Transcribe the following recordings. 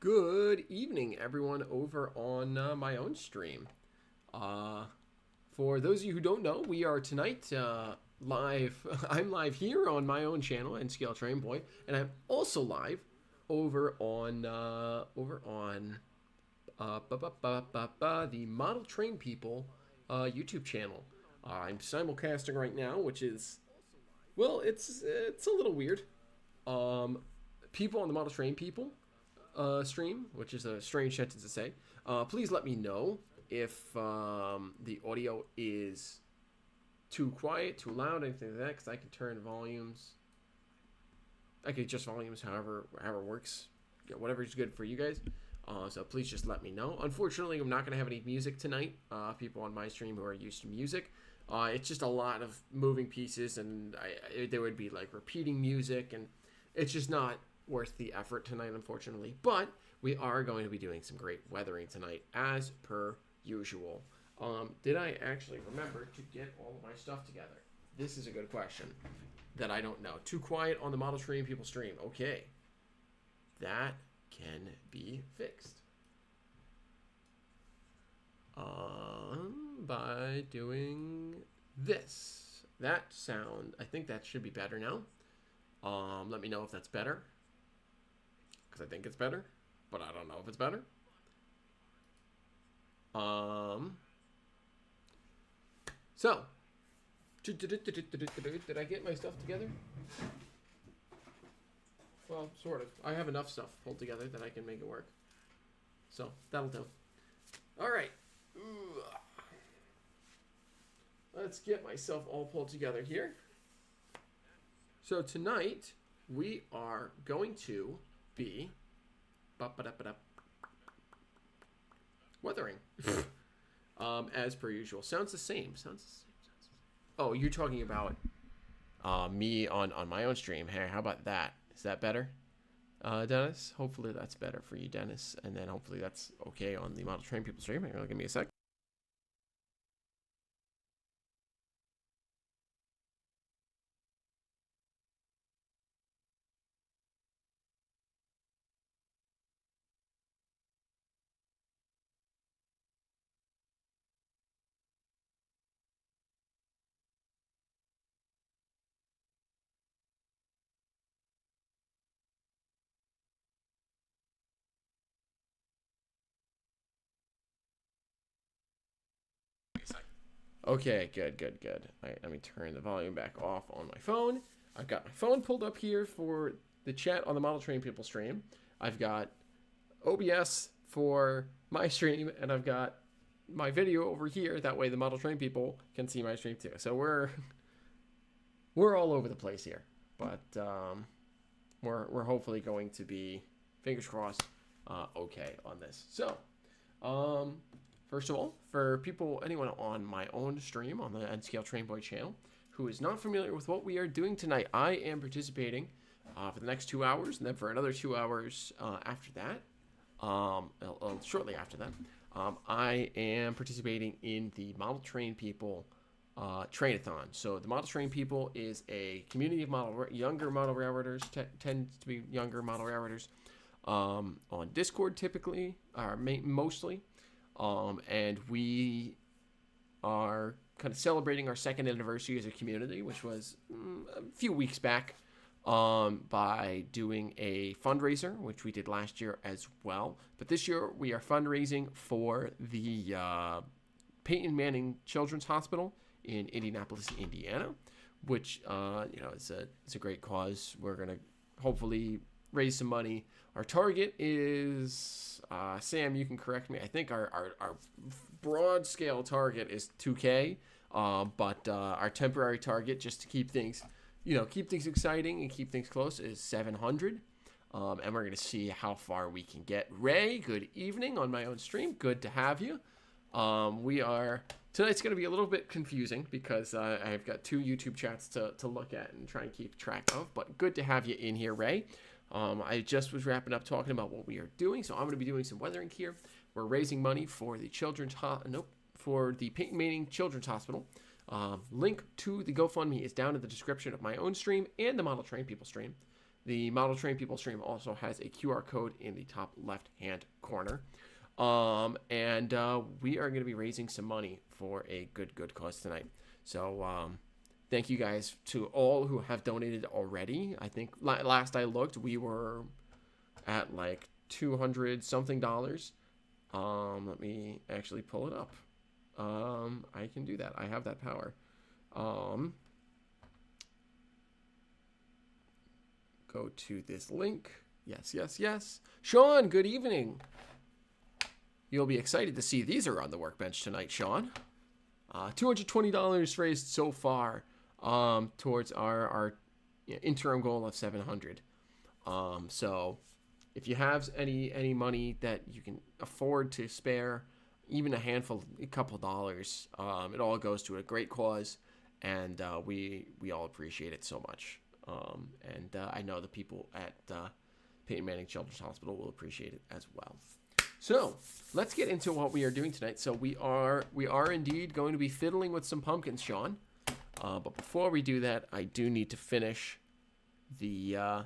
Good evening, everyone, over on my own stream. Uh, for those of you who don't know, we are tonight live. I'm live here on my own channel, N-Scale Train Boy, and I'm also live over on the Model Train People YouTube channel. I'm simulcasting right now, which is it's a little weird. Um, People on the Model Train People stream, which is a strange sentence to say. Please let me know if the audio is too quiet, too loud, anything like that, because I can turn volumes. I can adjust volumes however works, whatever is good for you guys. So please just let me know. Unfortunately, I'm not going to have any music tonight. People on my stream who are used to music. It's just a lot of moving pieces, and there would be like repeating music, and it's just not worth the effort tonight, unfortunately. But we are going to be doing some great weathering tonight, as per usual. Did I actually remember to get all of my stuff together? This is a good question that I don't know. Too quiet on the Model Train People stream. Okay. That can be fixed. By doing this. That sound, I think that should be better now. Let me know if that's better. Because I think it's better, but I don't know if it's better. So, did I get my stuff together? Well, sort of. I have enough stuff pulled together that I can make it work. So, that'll do. All right. Let's get myself all pulled together here. So, tonight, we are going to be weathering. As per usual. Sounds the same. Oh, you're talking about me on my own stream. Hey, how about that? Is that better, Dennis? Hopefully that's better for you, Dennis. And then hopefully that's okay on the Model Train People stream. Give me a sec. Okay, good. All right, let me turn the volume back off on my phone. I've got my phone pulled up here for the chat on the Model Train People stream. I've got OBS for my stream, and I've got my video over here. That way the Model Train People can see my stream too. So we're all over the place here. But we're hopefully going to be, fingers crossed, okay on this. So, first of all, for anyone on my own stream on the N-Scale Train Boy channel who is not familiar with what we are doing tonight, I am participating for the next 2 hours, and then for another 2 hours after that, shortly after that, I am participating in the Model Train People Train-A-Thon. So the Model Train People is a community of younger model railroaders, tends to be younger model railroaders, on Discord typically, or mostly. And we are kind of celebrating our second anniversary as a community, which was a few weeks back, by doing a fundraiser, which we did last year as well. But this year we are fundraising for the Peyton Manning Children's Hospital in Indianapolis, Indiana, which is a great cause. We're gonna hopefully raise some money. Our target is Sam, you can correct me. I think our broad scale target is 2K, but our temporary target, just to keep things exciting and keep things close, is 700. And we're gonna see how far we can get. Ray, good evening on my own stream. Good to have you. Tonight's going to be a little bit confusing because I've got 2 YouTube chats to look at and try and keep track of, but good to have you in here, Ray. I just was wrapping up talking about what we are doing, so I'm going to be doing some weathering here. We're raising money for the for the Peyton Manning Children's Hospital. Link to the GoFundMe is down in the description of my own stream and the Model Train People stream. The Model Train People stream also has a QR code in the top left-hand corner. And we are going to be raising some money for a good cause tonight. So thank you guys to all who have donated already. I think last I looked, we were at like $200 something. Let me actually pull it up. I can do that. I have that power. Go to this link. Yes. Sean, good evening. You'll be excited to see these are on the workbench tonight, Sean. $220 raised so far towards our interim goal of 700. So if you have any money that you can afford to spare, even a couple dollars, it all goes to a great cause, and we all appreciate it so much. And I know the people at Peyton Manning Children's Hospital will appreciate it as well. So let's get into what we are doing tonight. So we are indeed going to be fiddling with some pumpkins, Sean. But before we do that, I do need to finish the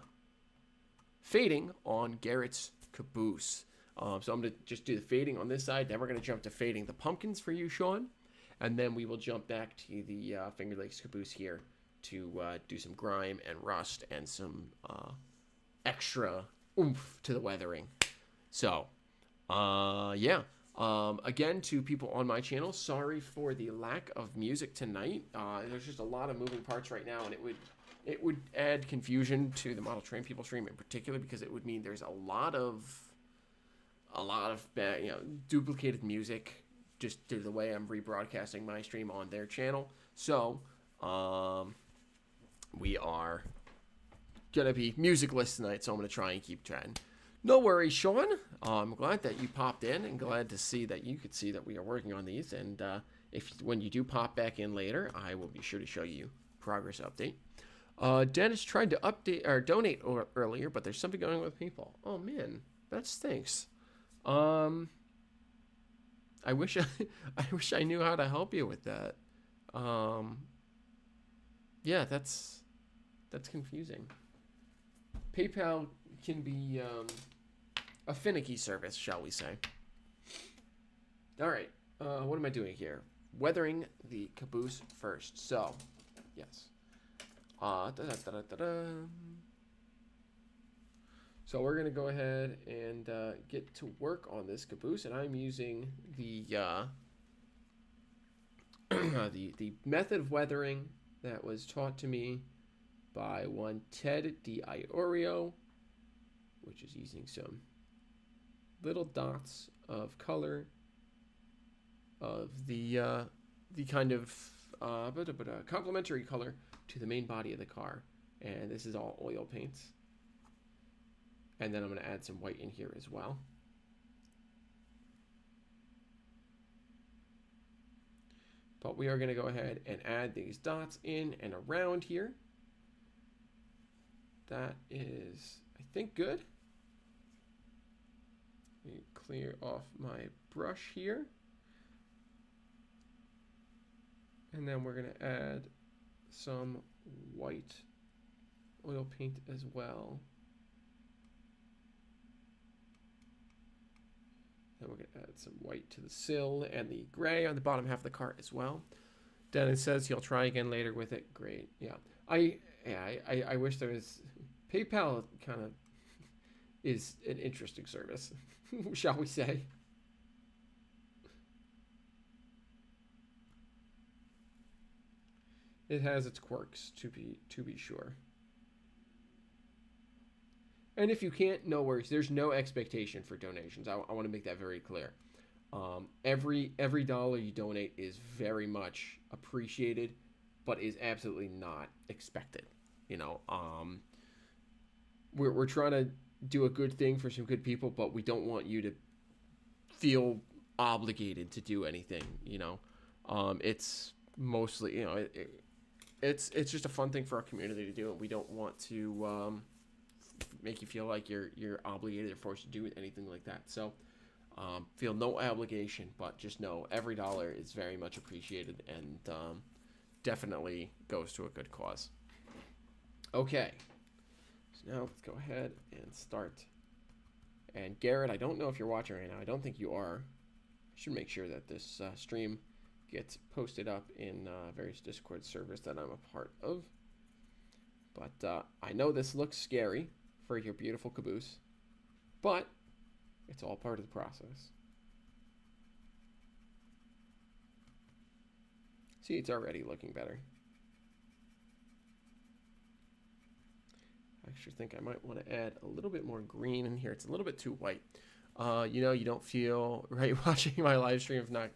fading on Garrett's caboose. So I'm going to just do the fading on this side. Then we're going to jump to fading the pumpkins for you, Sean. And then we will jump back to the Finger Lakes caboose here to do some grime and rust and some extra oomph to the weathering. So, again, to people on my channel, sorry for the lack of music tonight. There's just a lot of moving parts right now, and it would add confusion to the Model Train People stream in particular, because it would mean there's a lot of duplicated music just due to the way I'm rebroadcasting my stream on their channel. So, we are gonna be musicless tonight, so I'm gonna try and keep chatting. No worries, Sean. I'm glad that you popped in, and glad to see that you could see that we are working on these. And when you do pop back in later, I will be sure to show you progress update. Dennis tried to donate earlier, but there's something going on with people. Oh man, that stinks. I wish I knew how to help you with that. Yeah, that's confusing. PayPal can be a finicky service, shall we say. All right, what am I doing here? Weathering the caboose first. So, yes. So we're gonna go ahead and get to work on this caboose, and I'm using the the method of weathering that was taught to me by one Ted DiIorio, which is using some little dots of color of the kind of complementary color to the main body of the car. And this is all oil paints. And then I'm going to add some white in here as well. But we are going to go ahead and add these dots in and around here. That is, I think, good. Let me clear off my brush here. And then we're going to add some white oil paint as well. Then we're going to add some white to the sill and the gray on the bottom half of the car as well. Dennis says he'll try again later with it. Great. Yeah. I wish there was... PayPal kind of is an interesting service, shall we say. It has its quirks, to be sure. And if you can't, no worries. There's no expectation for donations. I want to make that very clear. Every dollar you donate is very much appreciated, but is absolutely not expected. You know, we're trying to do a good thing for some good people, but we don't want you to feel obligated to do anything. You know, it's mostly, you know, it's just a fun thing for our community to do, and we don't want to make you feel like you're obligated or forced to do anything like that. So feel no obligation, but just know every dollar is very much appreciated, and definitely goes to a good cause. Okay, So now let's go ahead and start. And Garrett, I don't know if you're watching right now. I don't think you are. I should make sure that this stream gets posted up in various Discord servers that I'm a part of. But I know this looks scary for your beautiful caboose, but it's all part of the process. See, it's already looking better. I actually think I might want to add a little bit more green in here. It's a little bit too white. You know, you don't feel right watching my live stream if not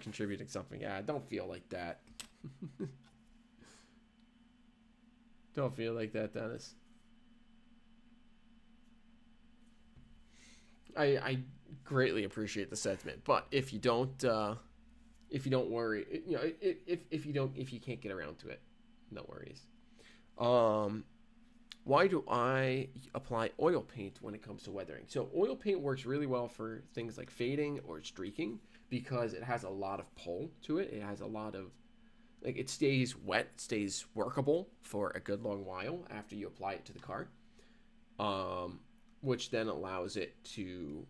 contributing something. Yeah, don't feel like that. Don't feel like that, Dennis. I greatly appreciate the sentiment, but if you don't worry, you know, if you can't get around to it, no worries. Why do I apply oil paint when it comes to weathering? So oil paint works really well for things like fading or streaking because it has a lot of pull to it. It has a lot of, like, it stays wet, stays workable for a good long while after you apply it to the car, which then allows it to,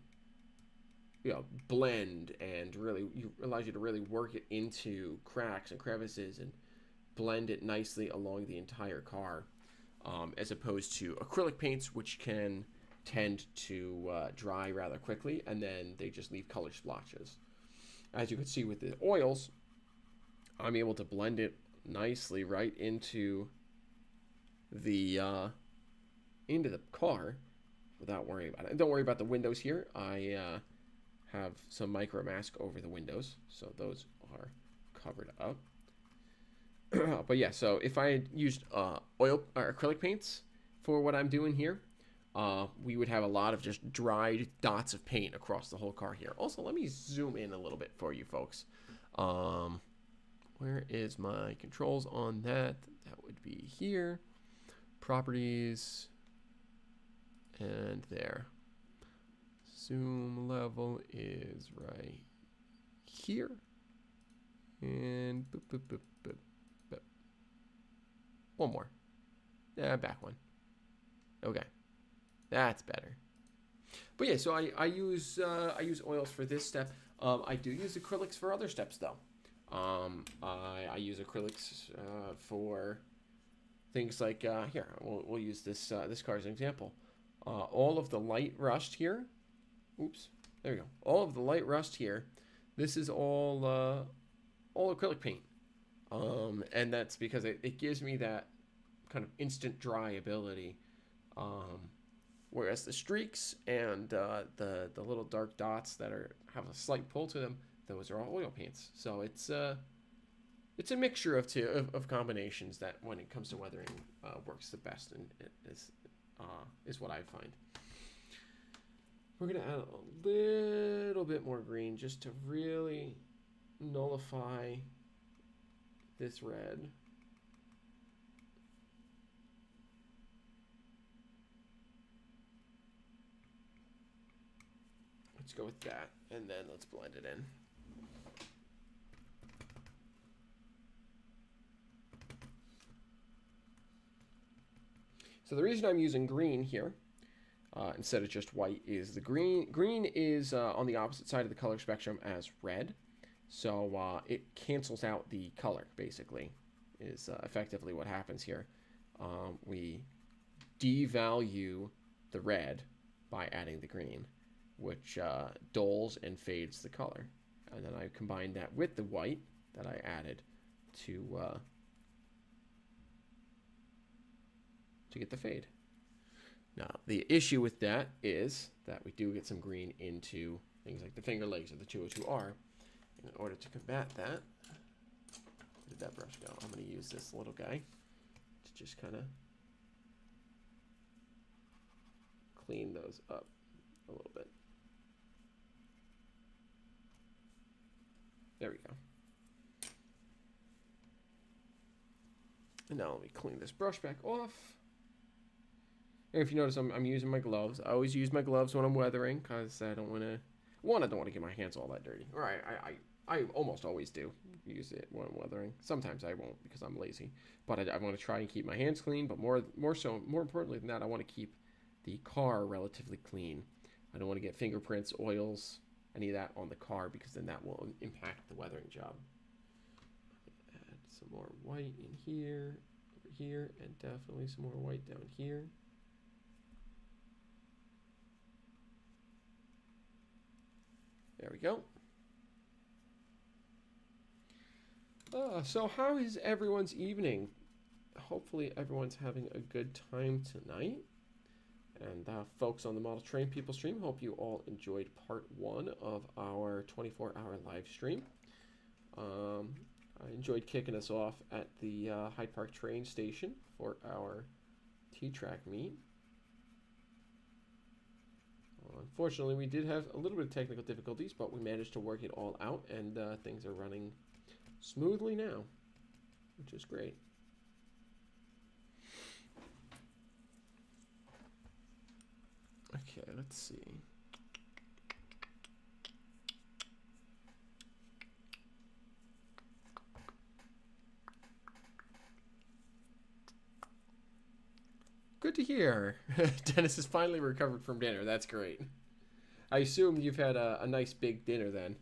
you know, blend and really allows you to really work it into cracks and crevices and blend it nicely along the entire car. As opposed to acrylic paints, which can tend to dry rather quickly, and then they just leave color splotches. As you can see with the oils, I'm able to blend it nicely right into the car without worrying about it. And don't worry about the windows here. I have some micro mask over the windows, so those are covered up. But yeah, so if I had used oil or acrylic paints for what I'm doing here, we would have a lot of just dried dots of paint across the whole car here. Also, let me zoom in a little bit for you folks. Where is my controls on that? That would be here. Properties. And there. Zoom level is right here. And boop, boop, boop, boop. One more. Back one. Okay. That's better. But yeah, so I use oils for this step. I do use acrylics for other steps though. I use acrylics for things like here. We'll use this car as an example. All of the light rust here. Oops. There we go. All of the light rust here. This is all acrylic paint. And that's because it gives me that kind of instant dry ability. Whereas the streaks and the little dark dots that have a slight pull to them, those are all oil paints. So it's a mixture of combinations that, when it comes to weathering, works the best, and it is what I find. We're gonna add a little bit more green just to really nullify this red. Let's go with that, and then let's blend it in. So the reason I'm using green here instead of just white is the green is on the opposite side of the color spectrum as red. So it cancels out the color, basically, is effectively what happens here. We devalue the red by adding the green, which dulls and fades the color. And then I combine that with the white that I added to get the fade. Now, the issue with that is that we do get some green into things like the finger legs of the 202R. In order to combat that, where did that brush go? I'm going to use this little guy to just kind of clean those up a little bit. There we go. And now let me clean this brush back off. And if you notice, I'm using my gloves. I always use my gloves when I'm weathering because I don't want to... One, I don't want to get my hands all that dirty. Or I almost always do use it when weathering. Sometimes I won't because I'm lazy. But I want to try and keep my hands clean. But more importantly than that, I want to keep the car relatively clean. I don't want to get fingerprints, oils, any of that on the car because then that will impact the weathering job. Add some more white in here, over here, and definitely some more white down here. There we go. So how is everyone's evening? Hopefully everyone's having a good time tonight. And folks on the Model Train People stream, hope you all enjoyed part 1 of our 24-hour live stream. I enjoyed kicking us off at the Hyde Park train station for our T-Track meet. Unfortunately, we did have a little bit of technical difficulties, but we managed to work it all out, and things are running smoothly now, which is great. Okay, let's see. Good to hear. Dennis has finally recovered from dinner. That's great. I assume you've had a nice big dinner then,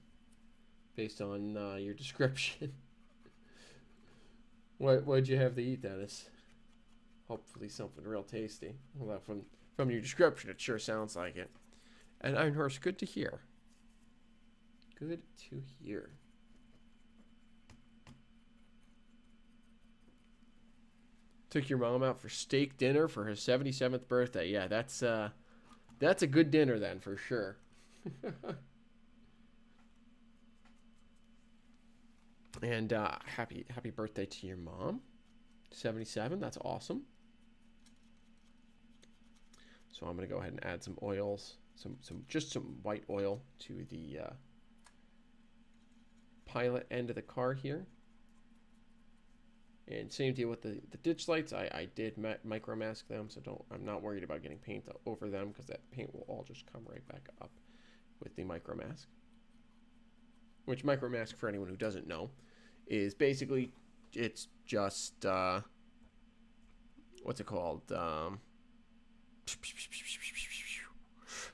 based on your description. What'd you have to eat, Dennis? Hopefully something real tasty. Well, from your description, it sure sounds like it. And Ironhorse, good to hear. Good to hear. Took your mom out for steak dinner for her 77th birthday. Yeah, that's a good dinner then, for sure. And happy birthday to your mom. 77, that's awesome. So I'm going to go ahead and add some oils, just some white oil to the pilot end of the car here. And same deal with the ditch lights. I did micro mask them, so I'm not worried about getting paint over them because that paint will all just come right back up with the micro mask. Which micro mask, for anyone who doesn't know, is basically it's just what's it called?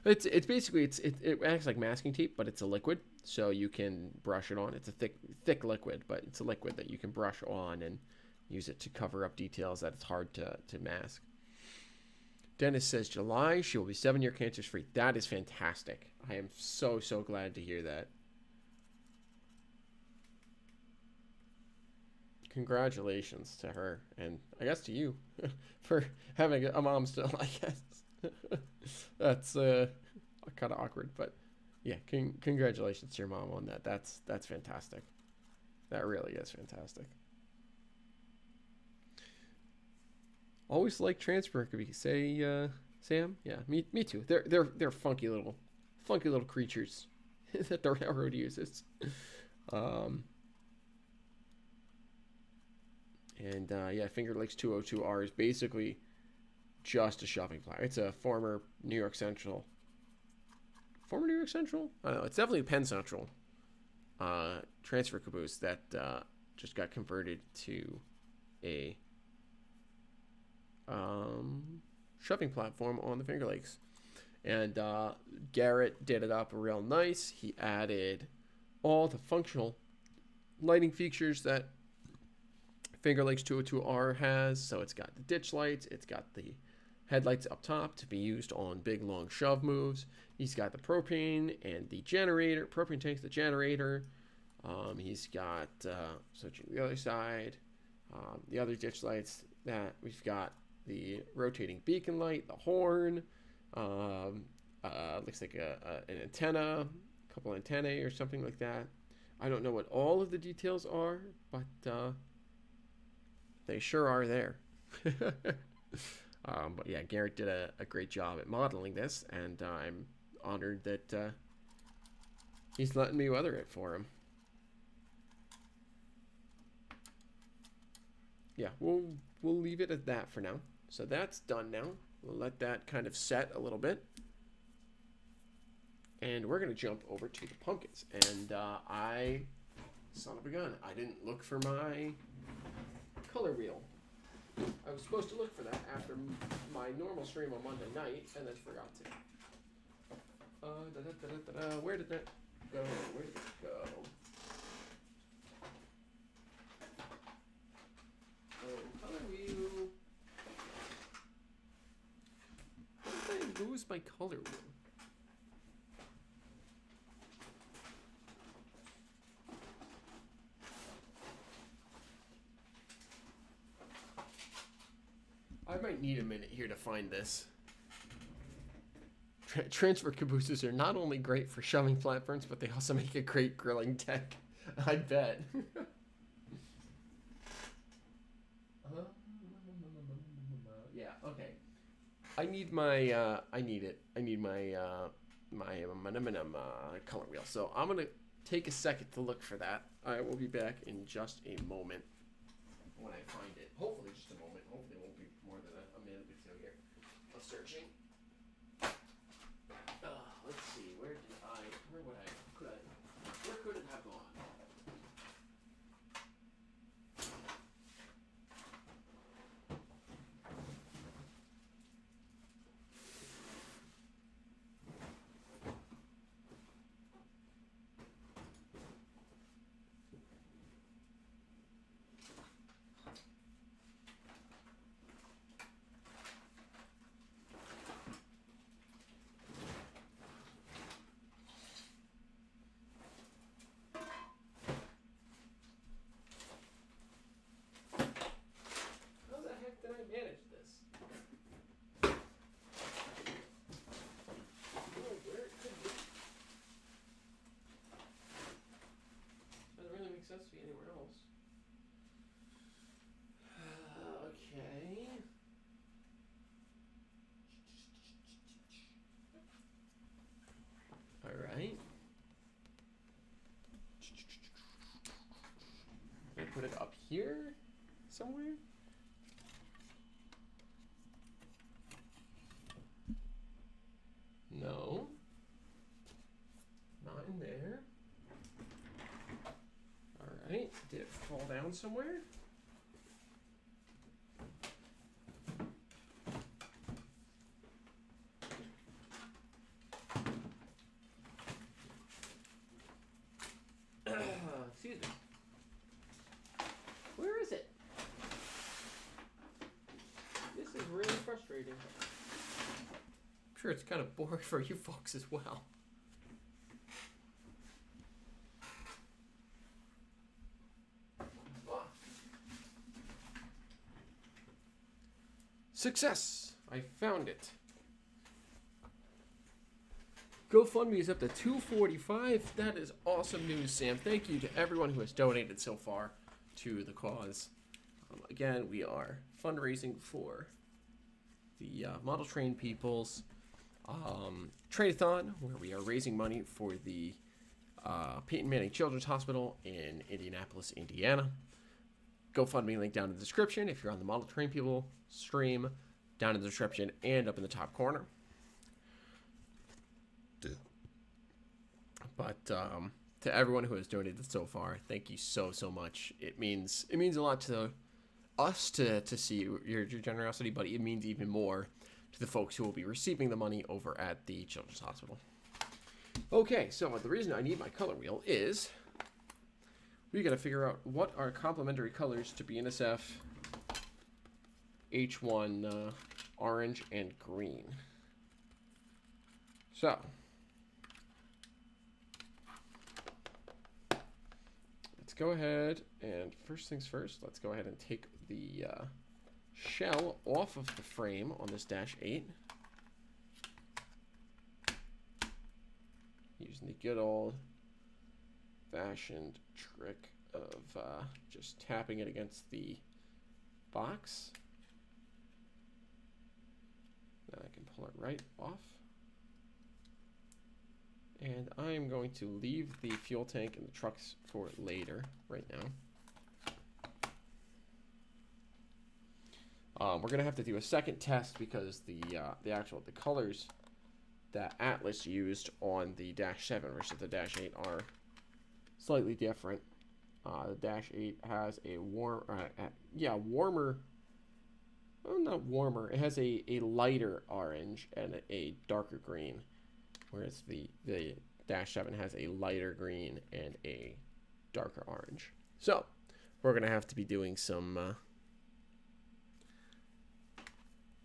It's basically it acts like masking tape, but it's a liquid, so you can brush it on. It's a thick liquid, but it's a liquid that you can brush on and use it to cover up details that it's hard to mask. Dennis says July she will be 7-year cancer free. That is fantastic. I am so glad to hear that. Congratulations to her, and I guess to you for having a mom still, I guess. That's kind of awkward, but yeah, congratulations to your mom on that. That's fantastic. That really is fantastic. Always like transfer cookies. Say Sam? Yeah, me too. They're funky little creatures that the railroad uses. And yeah, Finger Lakes 202R is basically just a shoving plat. It's a former New York Central. Former New York Central? I don't know. It's definitely Penn Central transfer caboose that just got converted to a shoving platform on the Finger Lakes. And Garrett did it up real nice. He added all the functional lighting features that Finger Lakes 202R has. So it's got the ditch lights, it's got the headlights up top to be used on big long shove moves. He's got the propane and the generator, propane tanks, the generator. He's got switching to the other side, the other ditch lights. That we've got the rotating beacon light, the horn. Looks like an antenna, a couple antennae or something like that. I don't know what all of the details are, but they sure are there. But yeah, Garrett did a great job at modeling this, and I'm honored that he's letting me weather it for him. Yeah, we'll leave it at that for now. So that's done now. We'll let that kind of set a little bit. And we're going to jump over to the pumpkins. And I Son of a gun. I didn't look for my color wheel. I was supposed to look for that after my normal stream on Monday night, and then forgot to. Where did that go? Where did it go? Color wheel. How did I lose my color wheel? I might need a minute here to find this. Transfer cabooses are not only great for shoving flatburns, but they also make a great grilling tech. I bet. Yeah, okay. I need my, I need my color wheel. So I'm going to take a second to look for that. I will be back in just a moment when I find it. Hopefully just a moment. Hopefully it won't be more than a minute or two here of searching. Let's see, where could it have gone? Manage this. Where it could be. Doesn't really make sense to be anywhere else. Okay. All right. I put it up here somewhere. No. Not in there. Alright. Did it fall down somewhere? Excuse me. Where is it? This is really frustrating. Sure, it's kind of boring for you folks as well. Success! I found it. GoFundMe is up to $245. That is awesome news, Sam. Thank you to everyone who has donated so far to the cause. Again, we are fundraising for the model train people's Train-A-Thon, where we are raising money for the Peyton Manning Children's Hospital in Indianapolis, Indiana. GoFundMe link down in the description if you're on the Model Train People stream, down in the description and up in the top corner. But to everyone who has donated so far, thank you so much. It means a lot to us to see your generosity, but it means even more to the folks who will be receiving the money over at the Children's Hospital. Okay, so the reason I need my color wheel is we got to figure out what are complementary colors to BNSF H1 orange and green. So let's go ahead and first things first, let's go ahead and take the shell off of the frame on this -8 using the good old fashioned trick of just tapping it against the box. Then I can pull it right off, and I'm going to leave the fuel tank and the trucks for later right now. We're gonna have to do a second test because the colors that Atlas used on the -7 versus the -8 are slightly different. The Dash 8 has a warmer. Oh, not warmer. It has a lighter orange and a darker green, whereas the Dash 7 has a lighter green and a darker orange. So we're gonna have to be doing some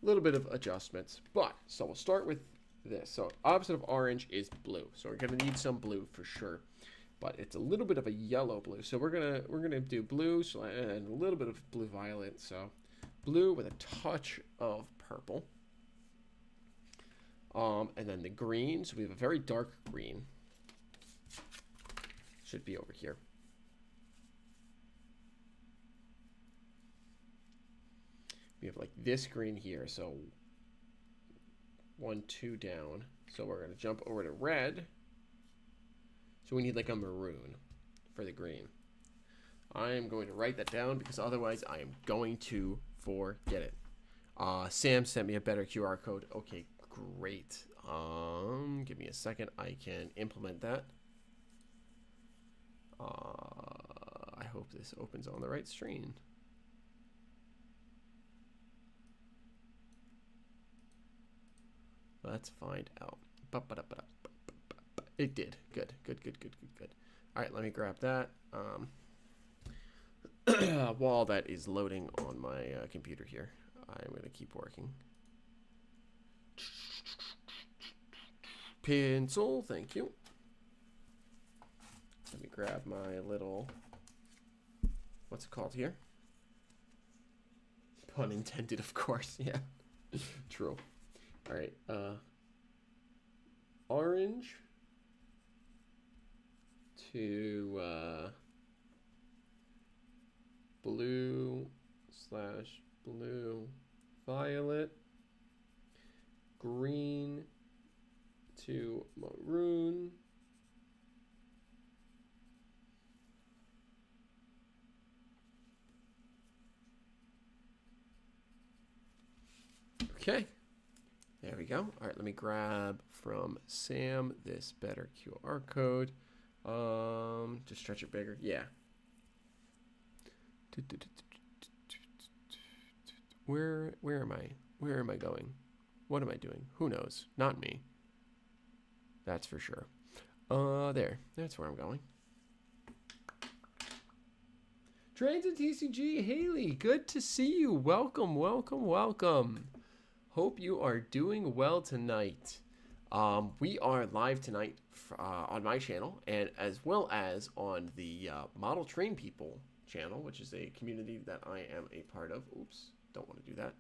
little bit of adjustments. But so we'll start with this. So opposite of orange is blue. So we're gonna need some blue for sure. But it's a little bit of a yellow blue. So we're gonna do blue and a little bit of blue violet. So blue with a touch of purple. And then the green. So we have a very dark green. Should be over here. We have like this green here. So 1, 2 down. So we're gonna jump over to red. So we need like a maroon for the green. I am going to write that down because otherwise I am going to forget it. Sam sent me a better QR code. Okay, great. Give me a second. I can implement that. I hope this opens on the right screen. Let's find out. It did. Good. All right, let me grab that. While that is loading on my computer here, I'm going to keep working. Pencil, thank you. Let me grab my little, what's it called here? Pun intended, of course. Yeah, true. All right, orange to blue / blue violet, green to maroon, okay, there we go. All right, let me grab from Sam this better QR code. Just stretch it bigger. Yeah. Where am I? Where am I going? What am I doing? Who knows? Not me. That's for sure. There. That's where I'm going. Transit TCG, Haley, good to see you. Welcome. Hope you are doing well tonight. We are live tonight on my channel, and as well as on the Model Train People channel, which is a community that I am a part of. Oops, don't want to do that.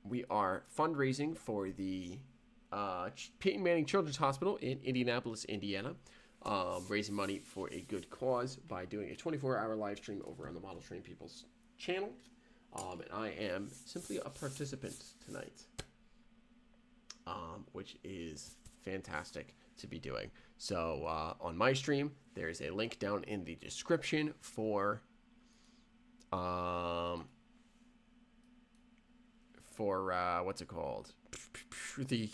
We are fundraising for the Peyton Manning Children's Hospital in Indianapolis, Indiana, raising money for a good cause by doing a 24-hour live stream over on the Model Train People's channel. And I am simply a participant tonight, which is fantastic to be doing. So on my stream, there's a link down in the description for what's it called? The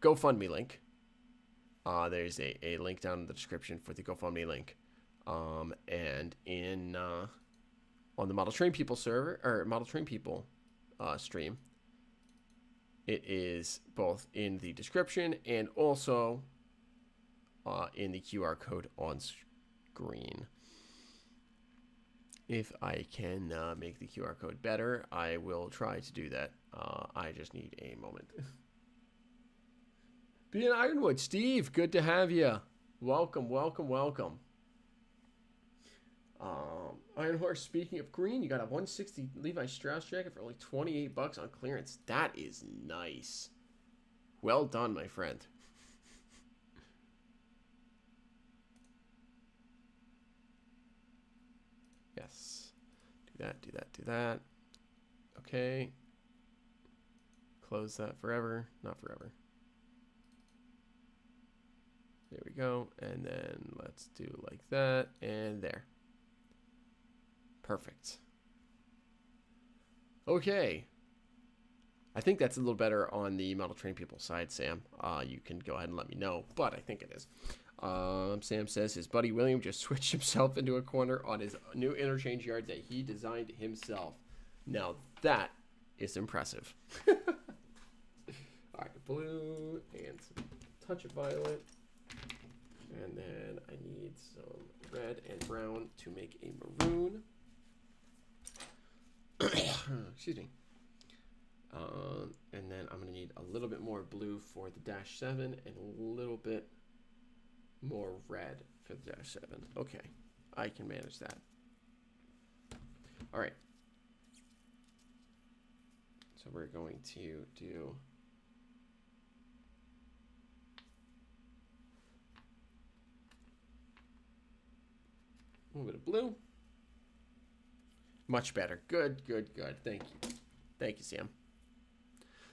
GoFundMe link. There's a link down in the description for the GoFundMe link. And in on the Model Train People server, or Model Train People stream, it is both in the description and also in the QR code on screen. If I can make the QR code better, I will try to do that. I just need a moment. Be in Ironwood, Steve, good to have you. Welcome. Iron Horse, speaking of green, you got a 160 Levi Strauss jacket for only $28 on clearance. That is nice. Well done, my friend. Yes. Do that. Okay. Close that forever. Not forever. There we go. And then let's do like that. And there. Perfect. Okay. I think that's a little better on the Model Train People side, Sam. You can go ahead and let me know, but I think it is. Sam says his buddy William just switched himself into a corner on his new interchange yard that he designed himself. Now that is impressive. All right, blue and some touch of violet. And then I need some red and brown to make a maroon. Excuse me. And then I'm going to need a little bit more blue for the -7 and a little bit more red for the -7. Okay, I can manage that. All right. So we're going to do a little bit of blue. Much better. Good, good, good. Thank you. Thank you, Sam.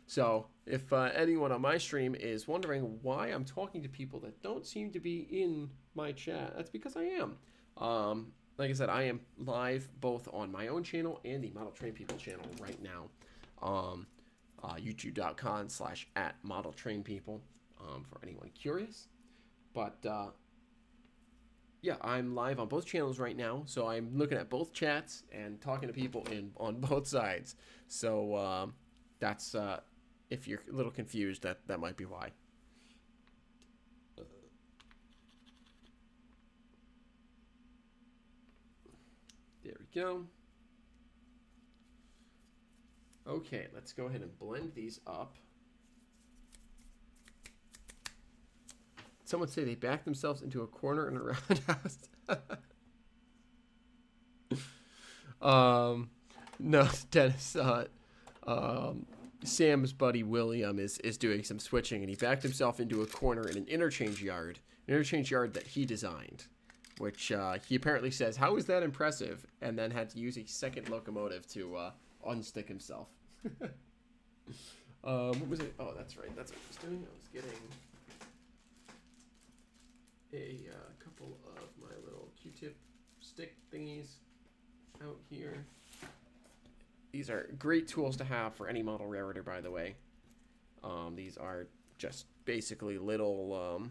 So if anyone on my stream is wondering why I'm talking to people that don't seem to be in my chat, that's because I am. Like I said, I am live both on my own channel and the Model Train People channel right now. youtube.com/@modeltrainpeople for anyone curious. But yeah, I'm live on both channels right now, so I'm looking at both chats and talking to people on both sides. So that's if you're a little confused, that might be why. There we go. Okay, let's go ahead and blend these up. Someone say they backed themselves into a corner in a roundhouse. No, Dennis. Sam's buddy William is doing some switching, and he backed himself into a corner in an interchange yard that he designed, which he apparently says, "How is that impressive?" And then had to use a second locomotive to unstick himself. What was it? Oh, that's right. That's what I was doing. I was getting a couple of my little Q-tip stick thingies out here. These are great tools to have for any model railroader, by the way. These are just basically little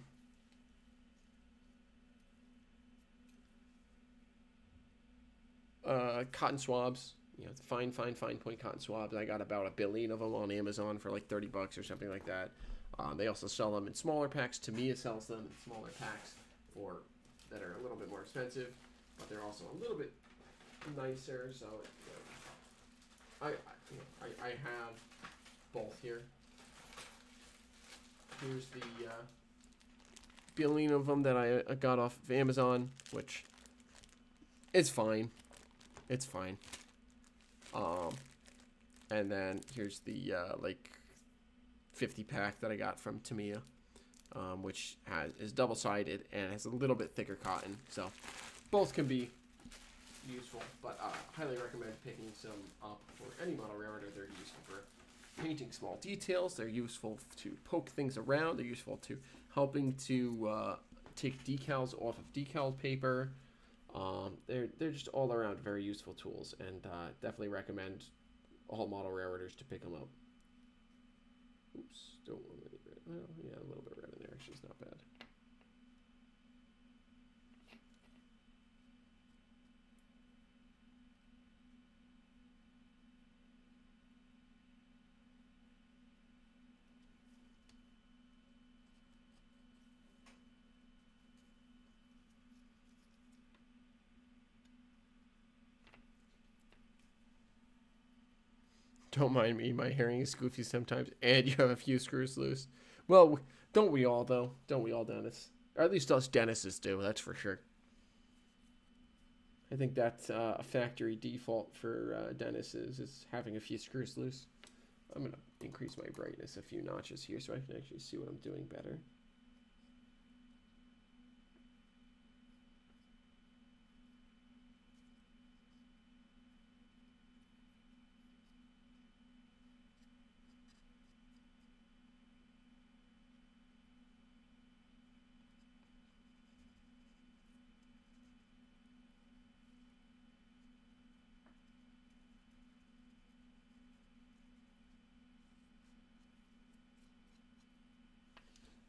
cotton swabs. You know, fine point cotton swabs. I got about 1 billion of them on Amazon for like $30 or something like that. They also sell them in smaller packs. Tamiya sells them in smaller packs that are a little bit more expensive, but they're also a little bit nicer. So I have both here. Here's the billion of them that I got off of Amazon, which is fine. It's fine. And then here's the like 50 pack that I got from Tamiya, which is double-sided and has a little bit thicker cotton. So both can be useful, but highly recommend picking some up for any model railroader. They're useful for painting small details. They're useful to poke things around. They're useful to helping to take decals off of decal paper. They're just all around very useful tools, and definitely recommend all model railroaders to pick them up. Oops, don't want any red. Well, yeah, a little bit red in there. Actually, it's not bad. Don't mind me, my hearing is goofy sometimes, and you have a few screws loose. Well, don't we all, though? Don't we all, Dennis? Or at least us Dennises do, that's for sure. I think that's a factory default for Dennises, is having a few screws loose. I'm going to increase my brightness a few notches here so I can actually see what I'm doing better.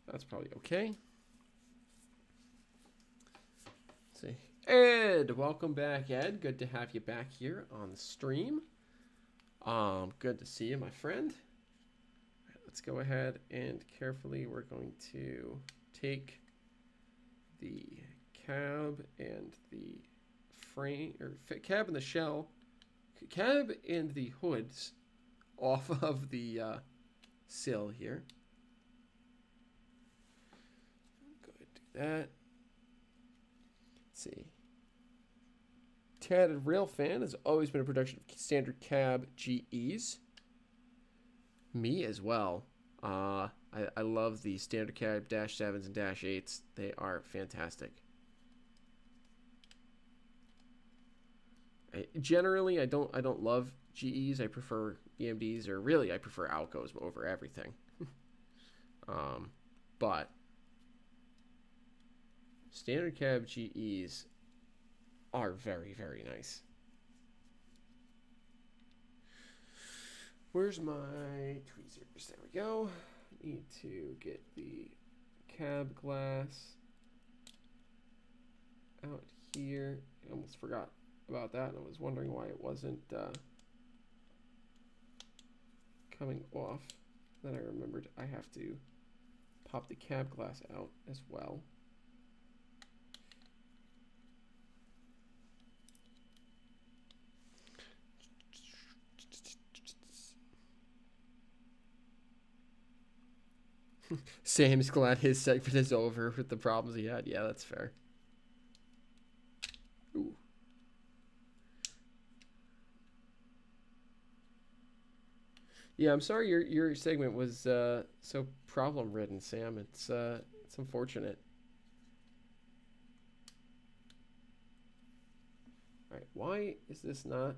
That's probably okay. see. Ed, welcome back, Ed. Good to have you back here on the stream. Good to see you, my friend. All right, let's go ahead and carefully, we're going to take the cab and the frame, or cab and the shell, cab and the hoods off of the sill here. Go ahead and do that. Let's see. Tatted Rail Fan has always been a production of standard cab GEs. Me as well. I love the standard cab Dash 7s and Dash 8s. They are fantastic. Generally, I don't love GEs. I prefer EMDs, or really, I prefer Alcos over everything. But standard cab GEs are very, very nice. Where's my tweezers? There we go. Need to get the cab glass out here. I almost forgot about that, and I was wondering why it wasn't coming off. Then I remembered I have to pop the cab glass out as well. Sam's glad his segment is over with the problems he had. Yeah, that's fair. Ooh. Yeah, I'm sorry your segment was so problem ridden, Sam. It's unfortunate. All right, why is this not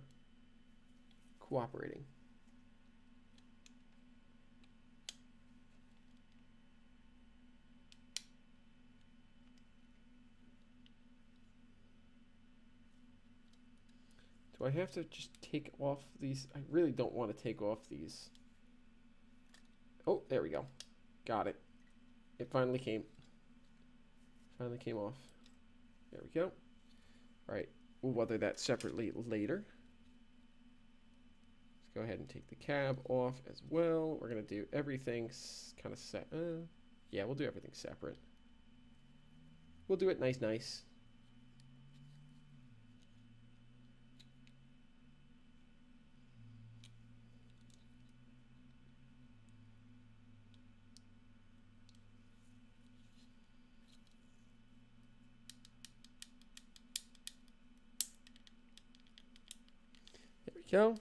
cooperating? Do I have to just take off these? I really don't want to take off these. Oh, there we go. Got it. It finally came. Finally came off. There we go. All right. We'll weather that separately later. Let's go ahead and take the cab off as well. We're going to do everything kind of set. Yeah, we'll do everything separate. We'll do it nice. Go.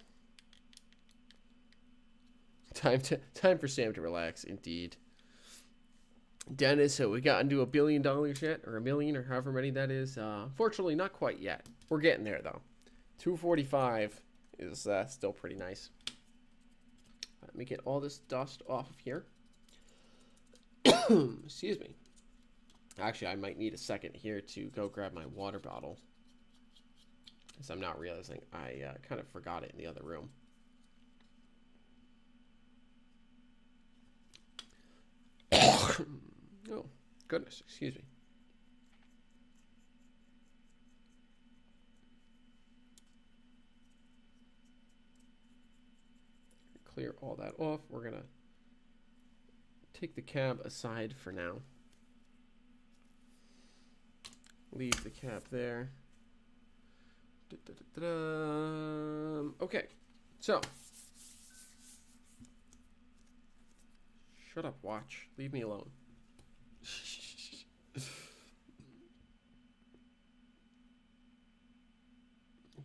Time for Sam to relax, indeed. Dennis, so we got into $1 billion yet, or $1 million, or however many that is. Unfortunately, not quite yet. We're getting there though. 245 is still pretty nice. Let me get all this dust off of here. Excuse me. Actually, I might need a second here to go grab my water bottle, because I'm not realizing I kind of forgot it in the other room. Oh, goodness, excuse me. Clear all that off. We're going to take the cab aside for now. Leave the cab there. Okay, so shut up, watch. Leave me alone.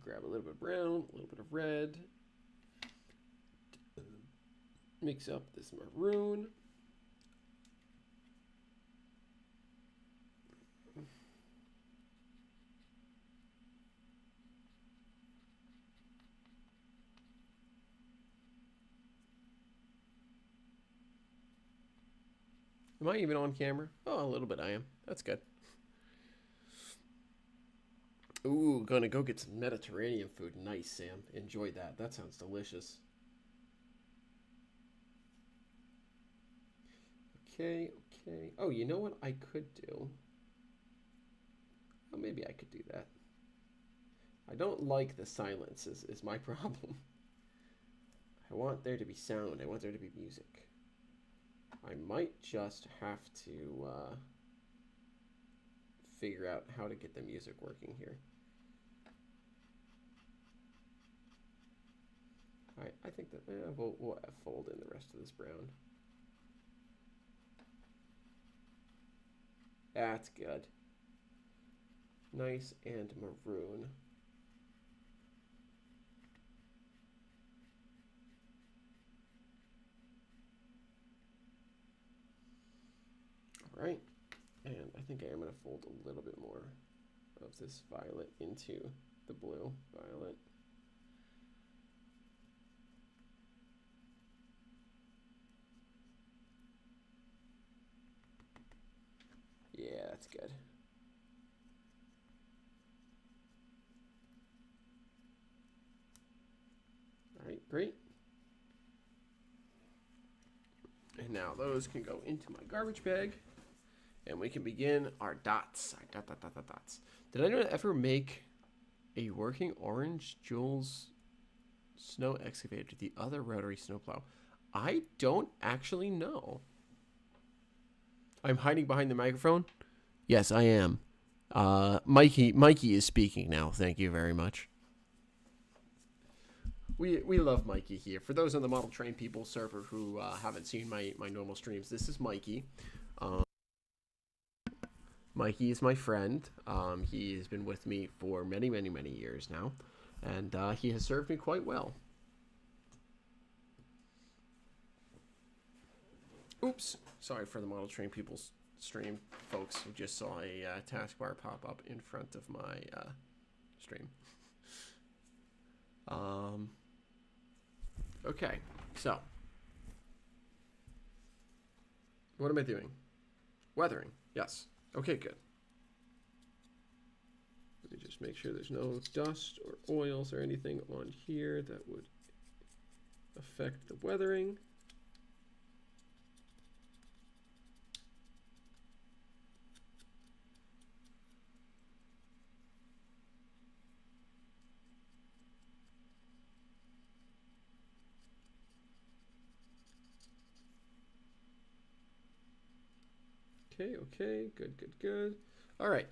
Grab a little bit of brown, a little bit of red. Mix up this maroon. Am I even on camera? Oh, a little bit I am. That's good. Ooh, gonna go get some Mediterranean food. Nice, Sam. Enjoy that. That sounds delicious. Okay. Oh, you know what I could do? Oh, maybe I could do that. I don't like the silence is my problem. I want there to be sound. I want there to be music. I might just have to figure out how to get the music working here. I think that we'll fold in the rest of this brown. That's good. Nice and maroon. All right, and I think I am going to fold a little bit more of this violet into the blue violet. Yeah, that's good. All right, great. And now those can go into my garbage bag, and we can begin our dots. Our dots. Did anyone ever make a working orange Jules snow excavator to the other rotary snowplow? I don't actually know. I'm hiding behind the microphone. Yes, I am. Mikey is speaking now. Thank you very much. We love Mikey here. For those on the Model Train People server who haven't seen my normal streams, this is Mikey. Mikey is my friend. He has been with me for many years now, and he has served me quite well. Oops. Sorry for the Model Train People's stream, folks, who just saw a taskbar pop up in front of my stream. Okay, so what am I doing? Weathering, yes. Okay, good. Let me just make sure there's no dust or oils or anything on here that would affect the weathering. Okay, good. All right,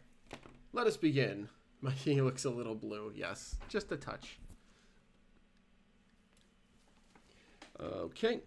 let us begin. My thing looks a little blue, yes, just a touch. Okay.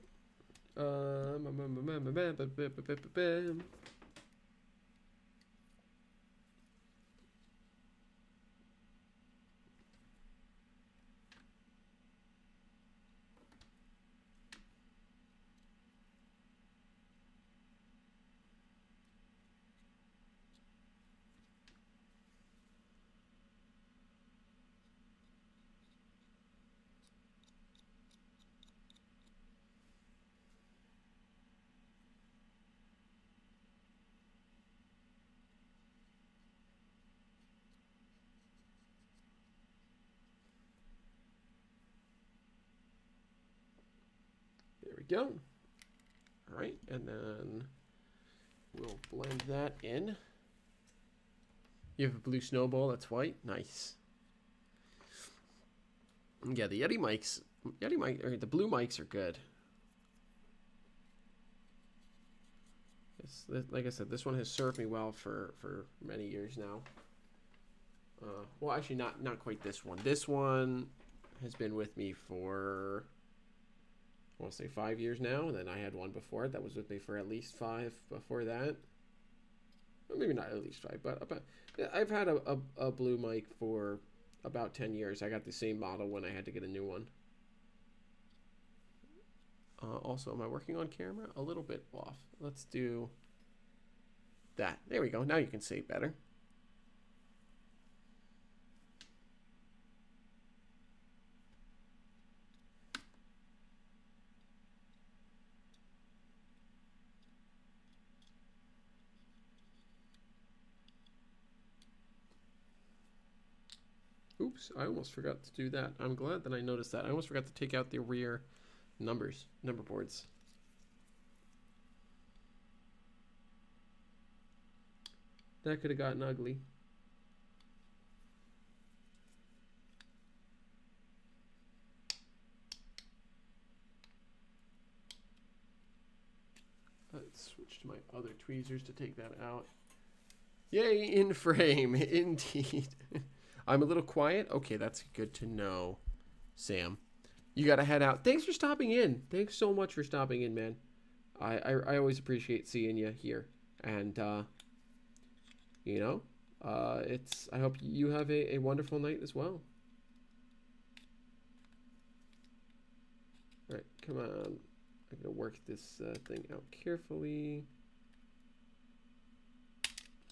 There we go. All right, and then we'll blend that in. You have a blue snowball that's white. Nice. Yeah, the Yeti mics, the blue mics are good. Like I said, this one has served me well for many years now. Well, actually, not quite this one. This one has been with me for, I want to say 5 years now. And then I had one before that was with me for at least 5 before that. Well, maybe not at least 5, but I've had a blue mic for about 10 years. I got the same model when I had to get a new one. Also, am I working on camera? A little bit off. Let's do that. There we go. Now you can see better. Oops, I almost forgot to do that. I'm glad that I noticed that. I almost forgot to take out the rear number boards. That could have gotten ugly. to my other tweezers to take that out. Yay, in frame, indeed. I'm a little quiet. Okay, that's good to know, Sam. You got to head out. Thanks for stopping in. Thanks so much for stopping in, man. I always appreciate seeing you here. And, you know, I hope you have a wonderful night as well. All right, come on. I'm going to work this thing out carefully.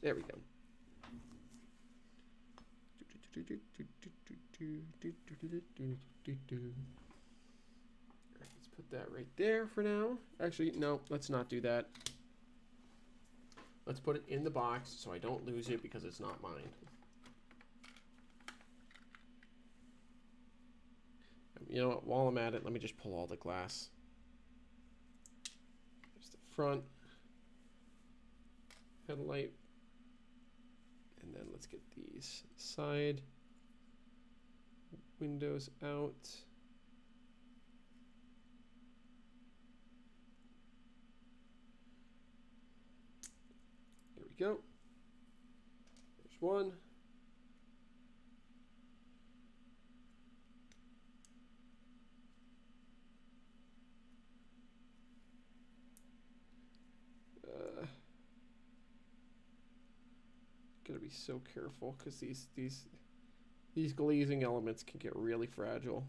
There we go. Let's put that right there for now. Actually, no, let's not do that. Let's put it in the box so I don't lose it because it's not mine. You know what, while I'm at it, let me just pull all the glass. There's the front headlight. And then let's get these side windows out. There we go. There's one. Gotta be so careful because these glazing elements can get really fragile.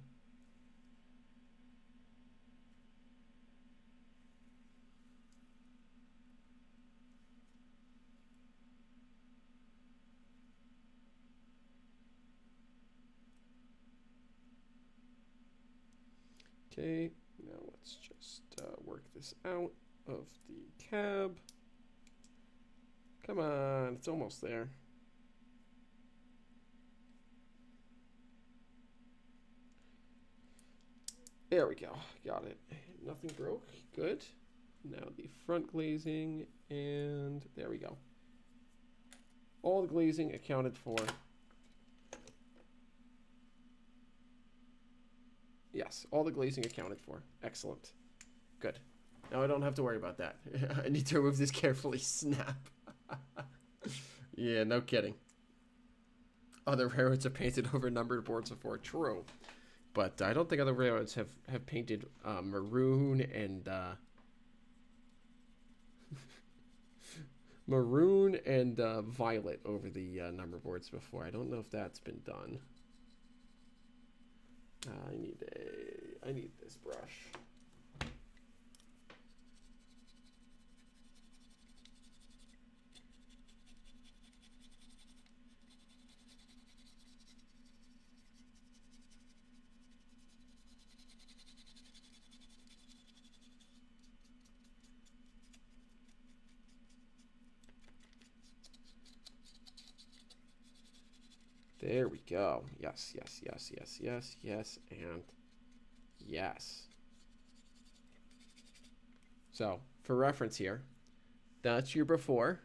Okay, now let's just work this out of the cab. Come on, it's almost there. There we go, got it. Nothing broke, good. Now the front glazing, and there we go. All the glazing accounted for. Yes, all the glazing accounted for. Excellent. Good. Now I don't have to worry about that. I need to remove this carefully. Snap. Yeah, no kidding. Other railroads have painted over numbered boards before. True. But I don't think other railroads have painted maroon and maroon and violet over the number boards before. I don't know if that's been done. I need this brush. There we go. Yes, yes, yes, yes, yes, yes, and yes. So, for reference here, that's your before.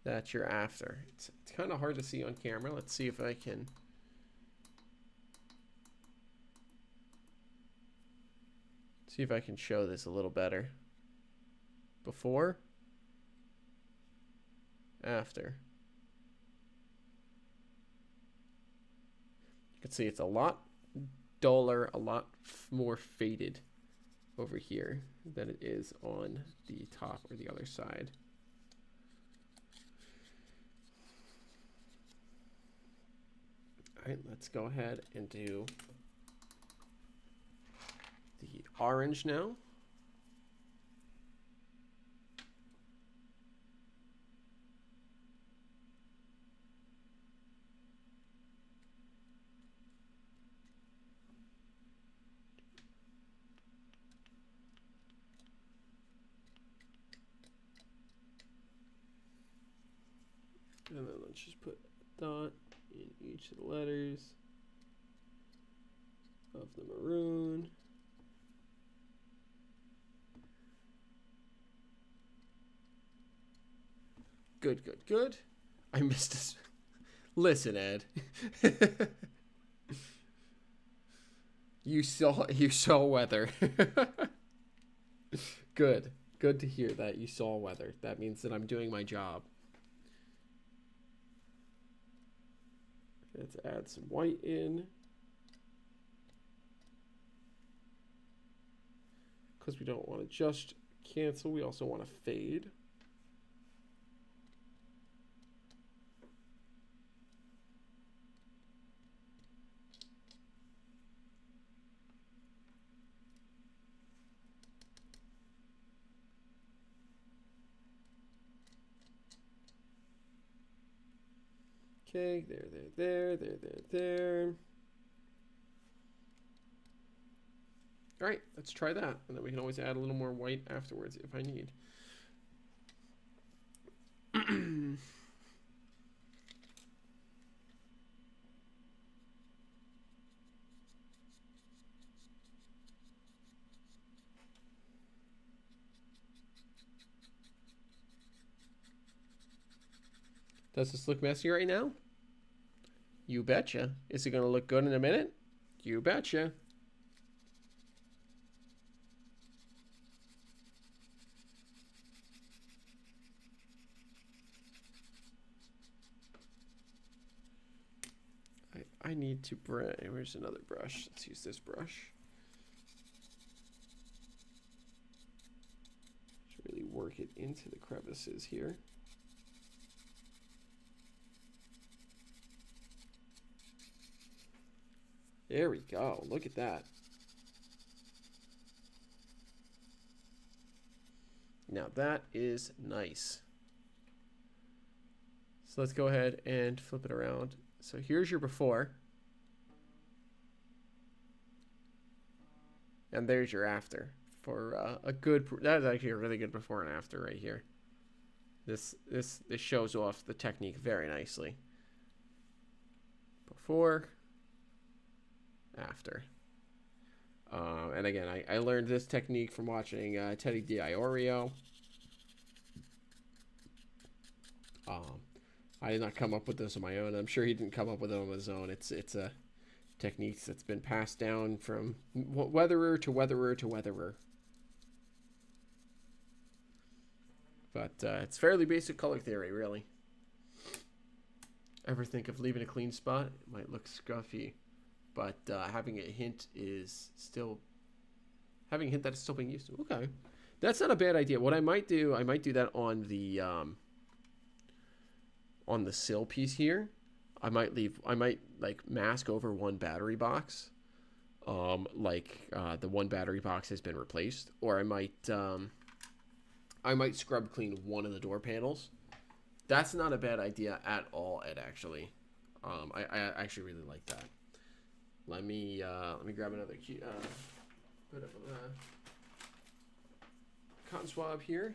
That's your after. It's kind of hard to see on camera. Let's see if I can. See if I can show this a little better. Before. After. You can see it's a lot duller, a lot more faded over here than it is on the top or the other side. All right, let's go ahead and do the orange now. And then let's just put a dot in each of the letters of the maroon. Good, good, good. I missed this. Listen, Ed. You saw weather. Good. Good to hear that you saw weather. That means that I'm doing my job. Let's add some white in. Because we don't want to just cancel, we also want to fade. Okay, there. All right, let's try that. And then we can always add a little more white afterwards if I need. Does this look messy right now? You betcha. Is it going to look good in a minute? You betcha. I need to bring, where's another brush? Let's use this brush. Just really work it into the crevices here. There we go. Look at that. Now that is nice. So let's go ahead and flip it around. So here's your before. And there's your after. For a good, that's actually a really good before and after right here. This shows off the technique very nicely. Before, after. And again, I learned this technique from watching Teddy DiOrio. I did not come up with this on my own. I'm sure he didn't come up with it on his own. It's a technique that's been passed down from weatherer to weatherer to weatherer. But it's fairly basic color theory, really. Ever think of leaving a clean spot? It might look scuffy, but having a hint is still that it's still being used. Okay, that's not a bad idea. What I might do that on the sill piece here. I might like mask over one battery box, the one battery box has been replaced, or I might scrub clean one of the door panels. That's not a bad idea at all, Ed, actually. I actually really like that. Let me grab another bit of cotton swab here.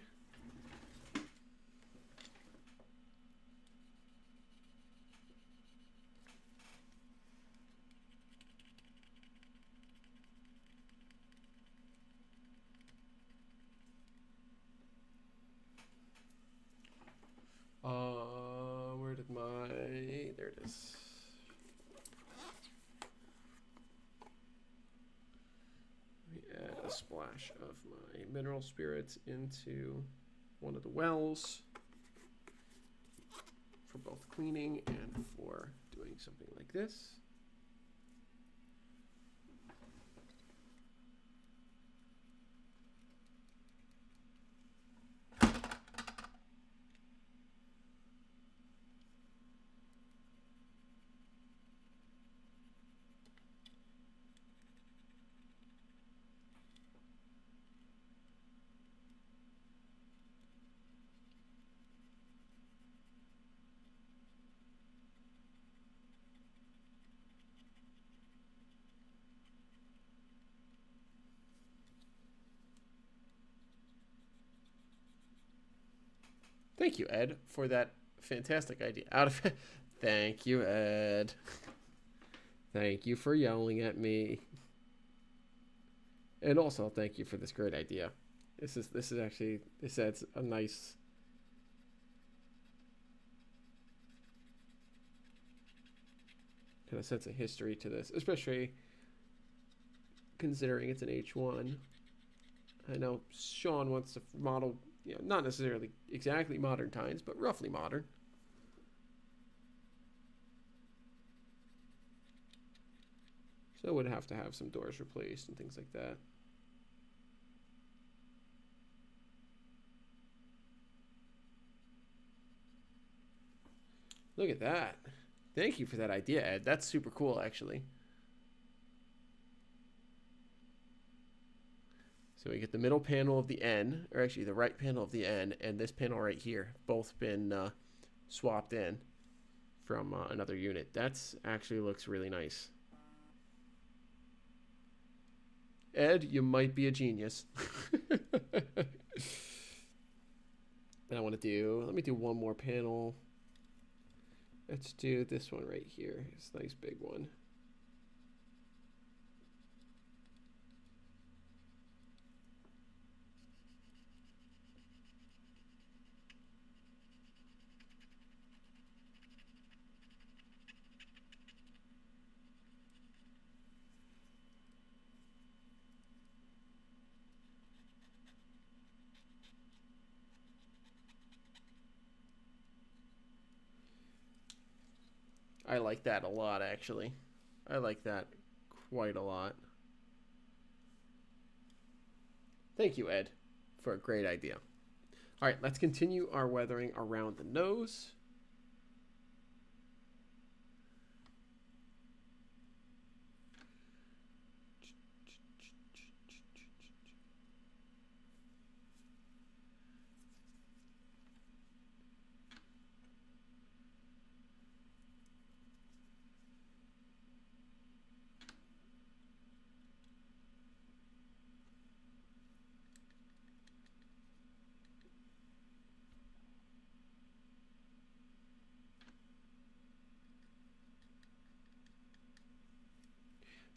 Where did there it is. Let me add a splash of my mineral spirits into one of the wells for both cleaning and for doing something like this. Thank you, Ed, for that fantastic idea. Thank you, Ed. Thank you for yelling at me. And also, thank you for this great idea. This adds a nice kind of sense of history to this, especially considering it's an H1. I know Sean wants to model, you know, not necessarily exactly modern times, but roughly modern. So it would have to have some doors replaced and things like that. Look at that. Thank you for that idea, Ed. That's super cool, actually. So we get the middle panel of the N, or actually the right panel of the N, and this panel right here, both been swapped in from another unit. That's actually looks really nice. Ed, you might be a genius. And I want to do, let me do one more panel. Let's do this one right here. It's a nice big one. I like that a lot, actually. I like that quite a lot. Thank you, Ed, for a great idea. All right, let's continue our weathering around the nose.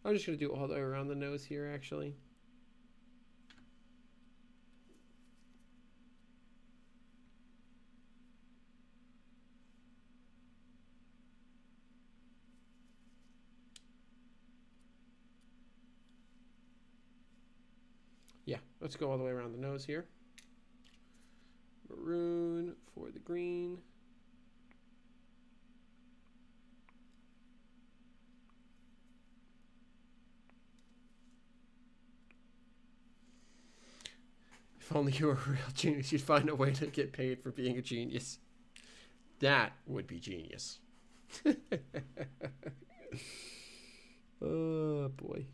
I'm just going to do all the way around the nose here, actually. Yeah, let's go all the way around the nose here. Maroon for the green. If only you were a real genius, you'd find a way to get paid for being a genius. That would be genius. Oh, boy.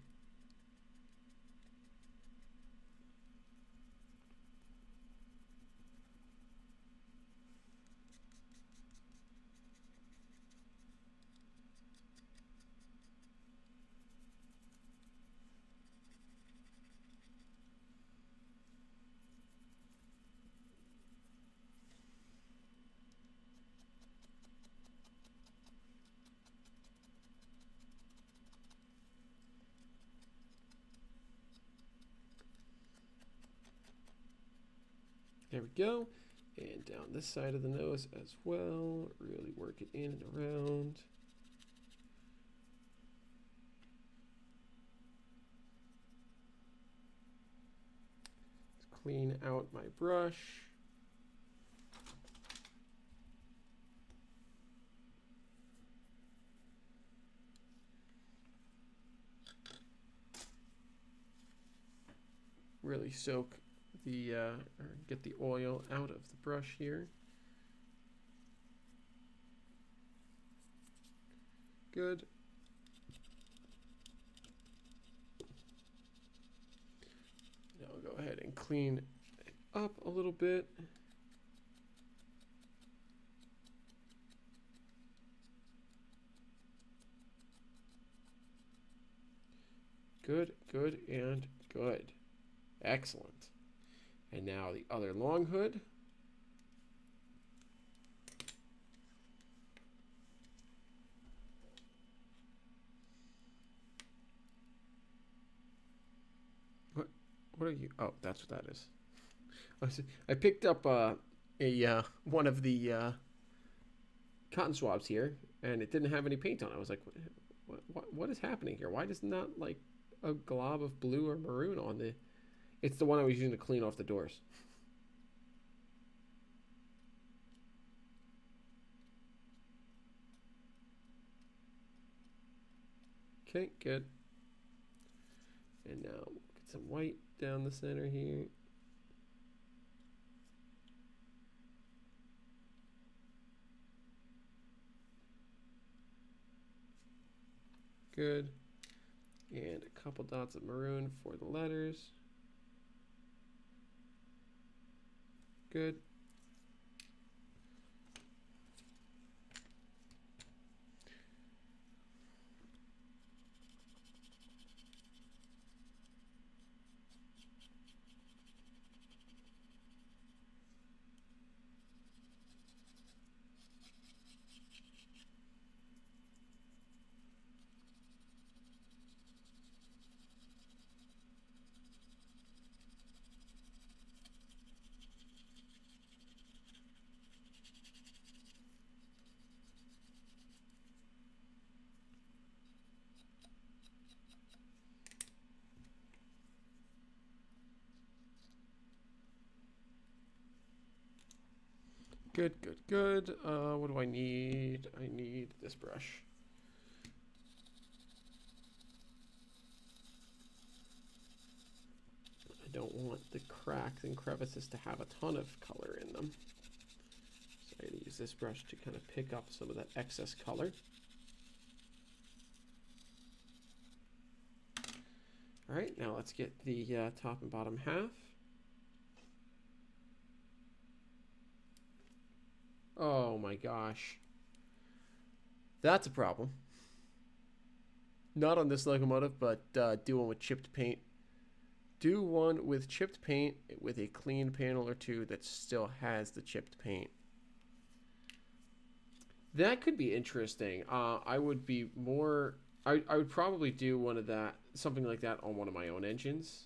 There we go. And down this side of the nose as well. Really work it in and around. Let's clean out my brush. Really soak the or get the oil out of the brush here. Good. Now I'll go ahead and clean it up a little bit. Good, good, and good. Excellent. And now the other long hood. What are you? Oh, that's what that is. I picked up one of the cotton swabs here, and it didn't have any paint on it. I was like, what is happening here? Why does not like a glob of blue or maroon on the It's the one I was using to clean off the doors. Okay, good. And now get some white down the center here. Good. And a couple dots of maroon for the letters. Good. Good, good, good. What do I need? I need this brush. I don't want the cracks and crevices to have a ton of color in them. So I gotta use this brush to kind of pick up some of that excess color. All right, now let's get the top and bottom half. Oh my gosh. That's a problem. Not on this locomotive, but do one with chipped paint. Do one with chipped paint with a clean panel or two that still has the chipped paint. That could be interesting. I would be more... I would probably do one of that, something like that on one of my own engines.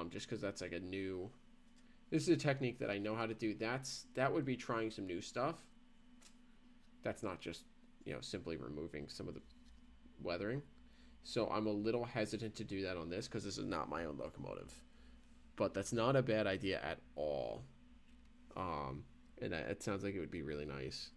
Just because that's like a new... This is a technique that I know how to do. That would be trying some new stuff. That's not just, you know, simply removing some of the weathering. So I'm a little hesitant to do that on this because this is not my own locomotive. But that's not a bad idea at all. And it sounds like it would be really nice.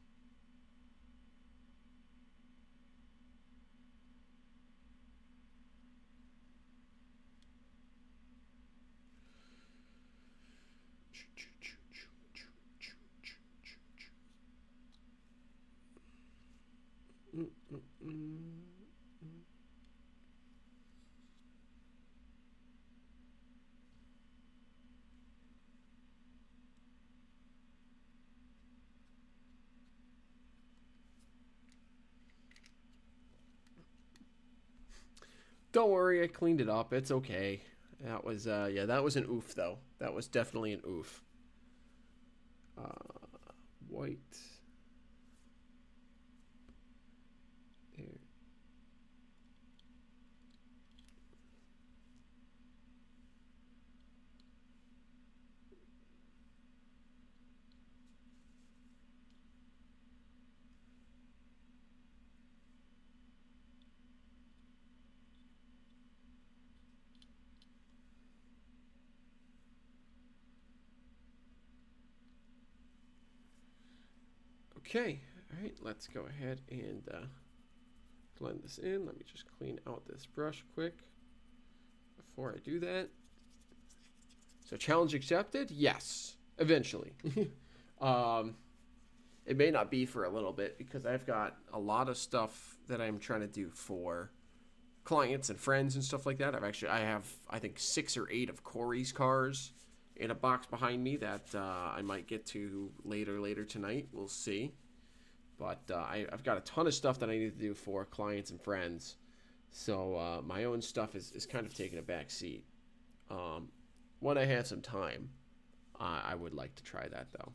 Don't worry, I cleaned it up. It's okay. That was, yeah, that was an oof, though. That was definitely an oof. White. There. Okay, all right, let's go ahead and blend this in. Let me just clean out this brush quick before I do that. So challenge accepted? Yes, eventually. It may not be for a little bit because I've got a lot of stuff that I'm trying to do for clients and friends and stuff like that. I have, I think, 6 or 8 of Corey's cars in a box behind me that I might get to later tonight. We'll see. But I've got a ton of stuff that I need to do for clients and friends. So my own stuff is kind of taking a back seat. When I have some time, I would like to try that, though.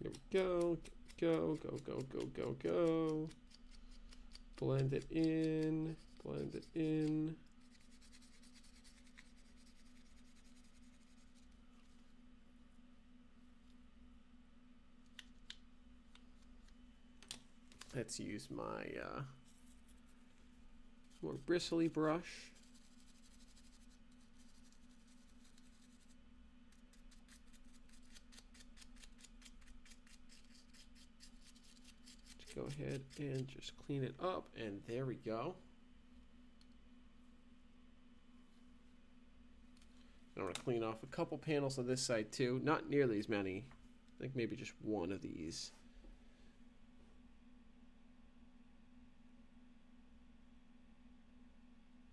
Here we go. Go, go, go, go, go, go. Blend it in. Blend it in. Let's use my more bristly brush. Go ahead and just clean it up, and there we go. I want to clean off a couple panels on this side too. Not nearly as many. I think maybe just one of these.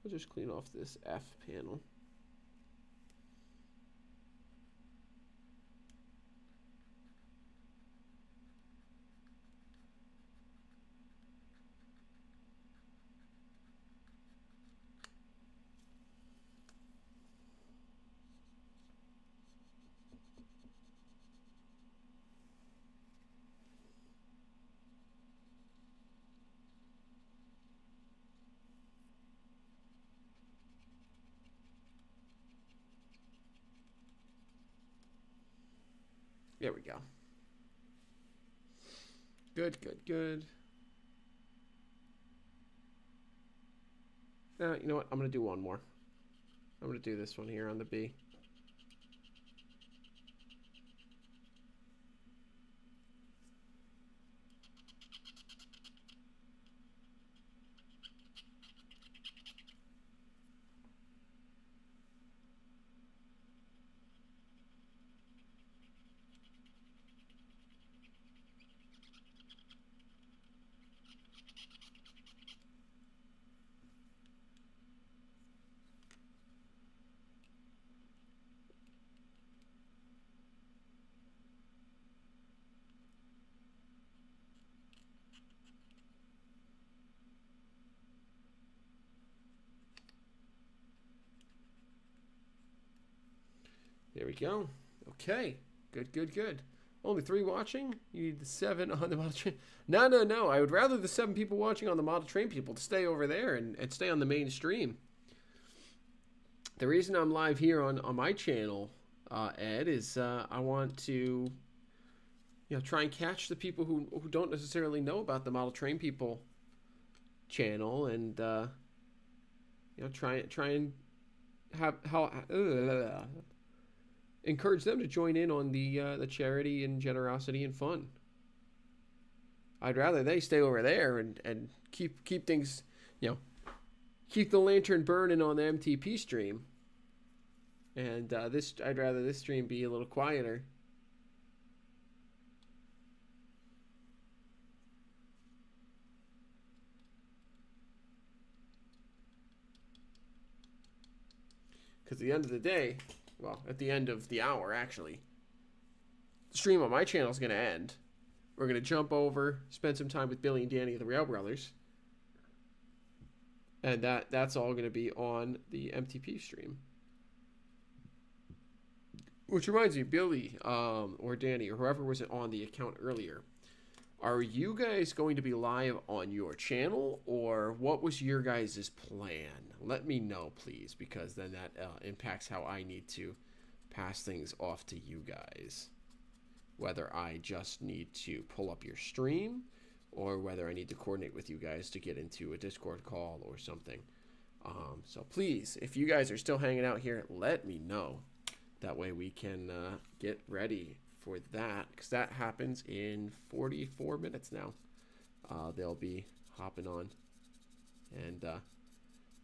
We'll just clean off this F panel. There we go. Good, good, good. You know what? I'm going to do one more. I'm going to do this one here on the B. There we go. Okay. Good, good, good. Only 3 watching? You need the 7 on the model train. No, no, no. I would rather the 7 people watching on the model train people to stay over there and stay on the main stream. The reason I'm live here on my channel, Ed, is I want to try and catch the people who don't necessarily know about the model train people channel, and try and have encourage them to join in on the charity and generosity and fun. I'd rather they stay over there and keep things, keep the lantern burning on the MTP stream. And I'd rather this stream be a little quieter. Because at the end of the day, well, at the end of the hour, actually, the stream on my channel is going to end. We're going to jump over, spend some time with Billy and Danny of the Rail Brothers. And that's all going to be on the MTP stream. Which reminds me, Billy or Danny or whoever was on the account earlier, are you guys going to be live on your channel, or what was your guys' plan? Let me know, please, because then that impacts how I need to pass things off to you guys. Whether I just need to pull up your stream, or whether I need to coordinate with you guys to get into a Discord call or something. So please, if you guys are still hanging out here, let me know. That way we can get ready for that, because that happens in 44 minutes now. They'll be hopping on and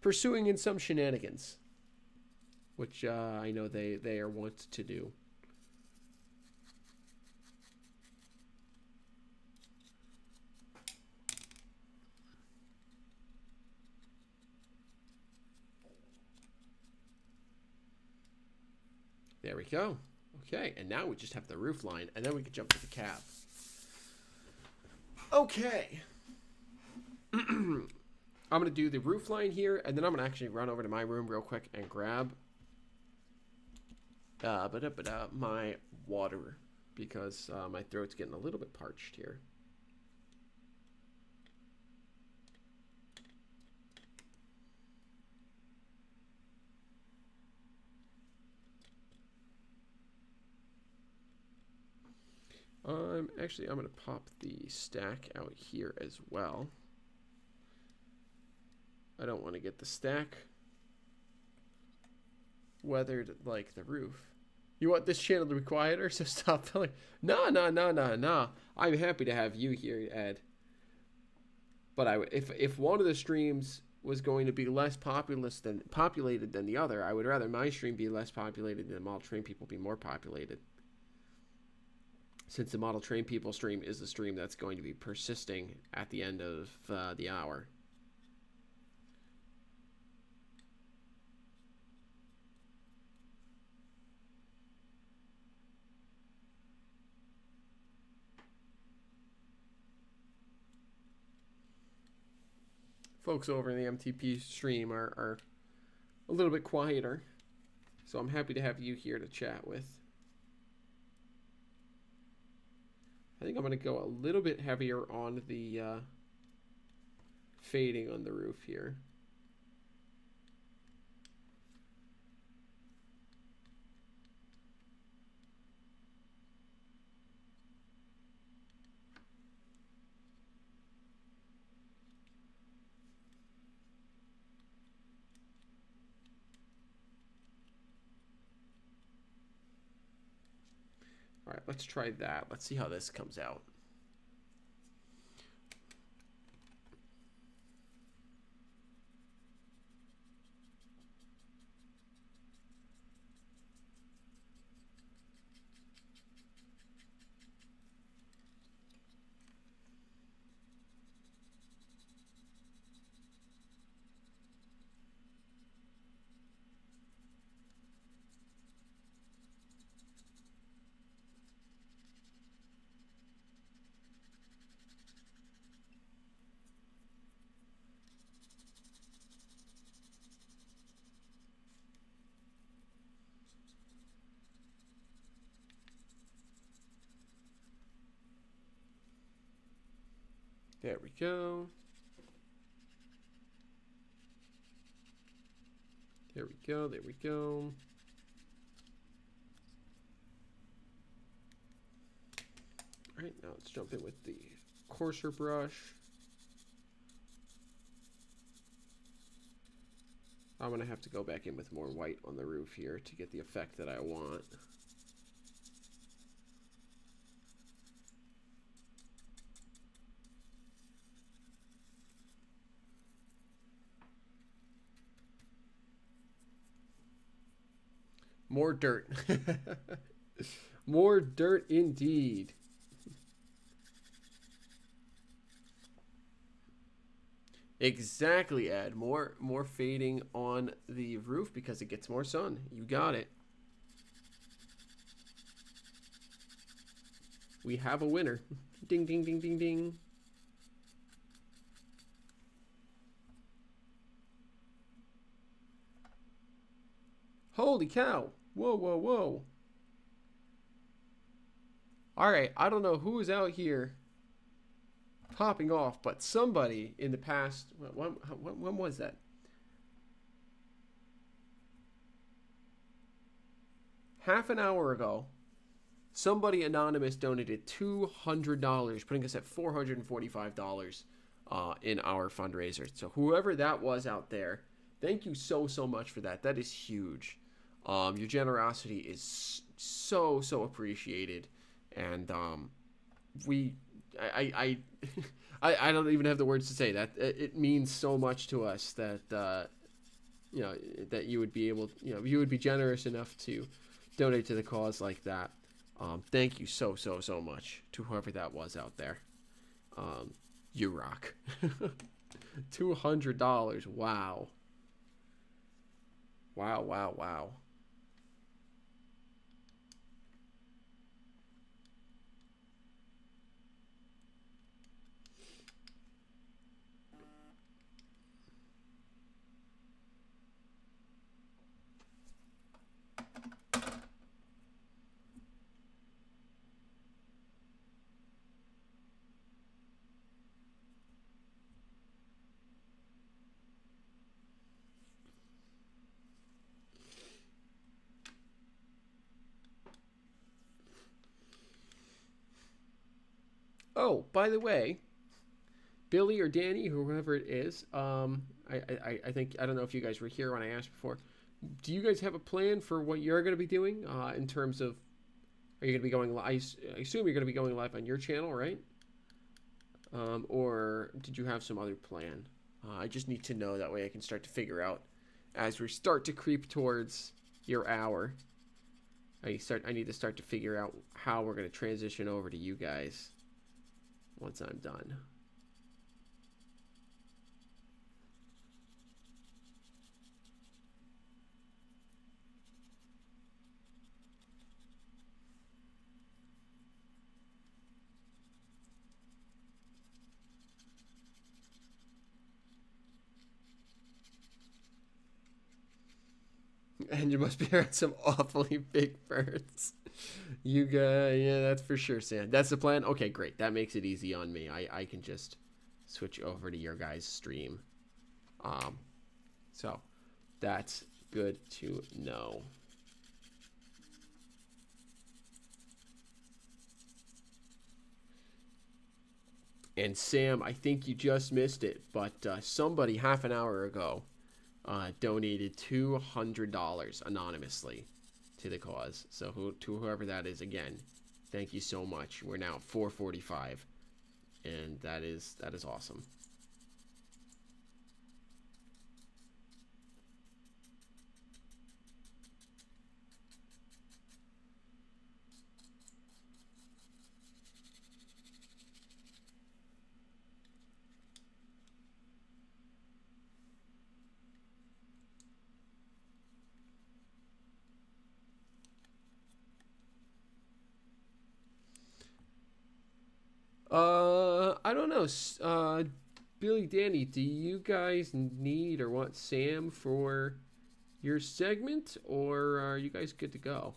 pursuing in some shenanigans, which I know they are wont to do. There we go. Okay, and now we just have the roof line, and then we can jump to the cab. Okay. I'm going to do the roof line here, and then I'm going to actually run over to my room real quick and grab my water. because my throat's getting a little bit parched here. Actually, I'm going to pop the stack out here as well. I don't want to get the stack weathered like the roof. You want this channel to be quieter, so stop telling. No. I'm happy to have you here, Ed. But if one of the streams was going to be less populated than the other, I would rather my stream be less populated than the Model Train People be more populated. Since the Model Train People stream is the stream that's going to be persisting at the end of the hour. Folks over in the MTP stream are a little bit quieter, so I'm happy to have you here to chat with. I think I'm going to go a little bit heavier on the fading on the roof here. All right, let's try that. Let's see how this comes out. There we go. There we go. There we go. All right, now let's jump in with the coarser brush. I'm going to have to go back in with more white on the roof here to get the effect that I want. More dirt. More dirt indeed. Exactly, Ed. More fading on the roof because it gets more sun. You got it. We have a winner. Ding, ding, ding, ding, ding. Holy cow. Whoa, whoa, whoa. All right, I don't know who is out here popping off, but somebody in the past, when was that? Half an hour ago, somebody anonymous donated $200, putting us at $445 in our fundraiser. So whoever that was out there, thank you so much for that. That is huge. Your generosity is so appreciated, and I don't even have the words to say that. It means so much to us that you know, that you would be able, you know, you would be generous enough to donate to the cause like that. Thank you so much to whoever that was out there. You rock. $200. Wow. Wow. Oh, by the way, Billy or Danny, whoever it is, I think I don't know if you guys were here when I asked before. Do you guys have a plan for what you're going to be doing in terms of? Are you going to be going live? I assume you're going to be going live on your channel, right? Or did you have some other plan? I just need to know, that way I can start to figure out as we start to creep towards your hour. I need to start to figure out how we're going to transition over to you guys once I'm done. And you must be around some awfully big birds. You guys, yeah, that's for sure, Sam. That's the plan? Okay, great. That makes it easy on me. I can just switch over to your guys' stream. So that's good to know. And Sam, I think you just missed it, but somebody half an hour ago donated $200 anonymously to the cause. So to whoever that is, again, thank you so much. We're now at 445, and that is awesome. I don't know. Billy, Danny, do you guys need or want Sam for your segment, or are you guys good to go?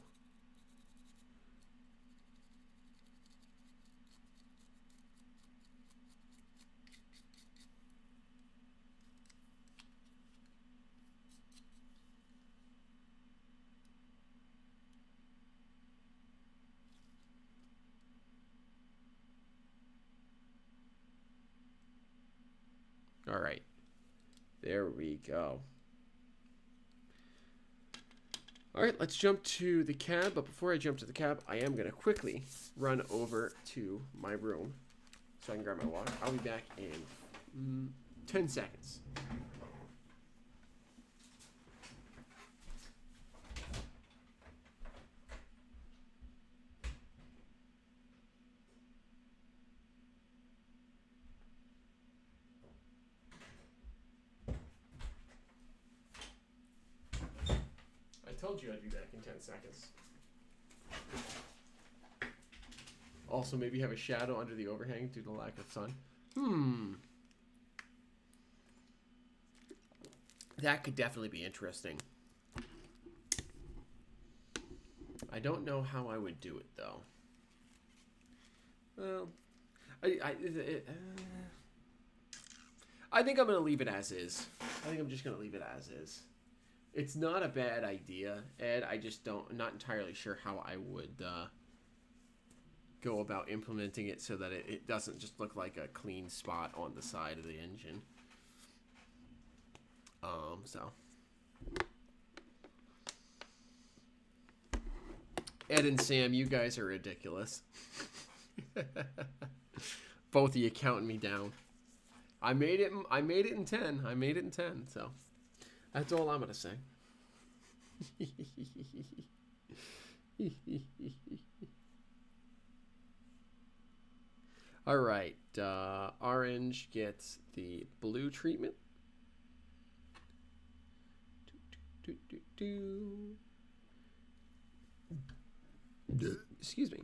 All right. There we go. All right, let's jump to the cab. But before I jump to the cab, I am going to quickly run over to my room so I can grab my water. I'll be back in 10 seconds. I told you I'd be back in 10 seconds. Also, maybe have a shadow under the overhang due to the lack of sun. That could definitely be interesting. I don't know how I would do it, though. Well, I think I'm going to leave it as is. I think I'm just going to leave it as is. It's not a bad idea, Ed. I'm not entirely sure how I would go about implementing it so that it doesn't just look like a clean spot on the side of the engine. So. Ed and Sam, you guys are ridiculous. Both of you counting me down. I made it in 10. I made it in 10, so that's all I'm going to say. All right. Orange gets the blue treatment. Excuse me.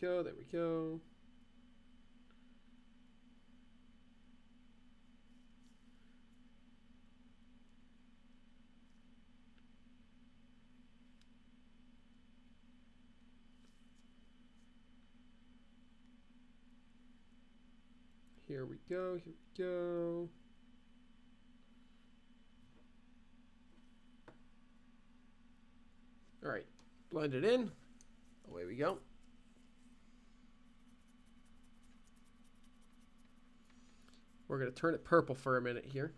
go. There we go. Here we go. Here we go. All right, blend it in. Away we go. We're going to turn it purple for a minute here.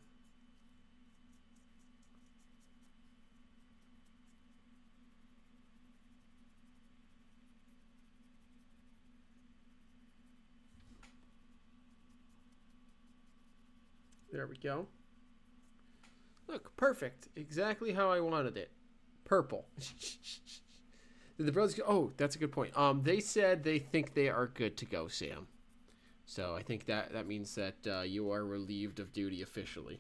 There we go. Look, perfect. Exactly how I wanted it. Purple. Did the brothers go? Oh, that's a good point. They said they think they are good to go, Sam. So I think that means that you are relieved of duty officially.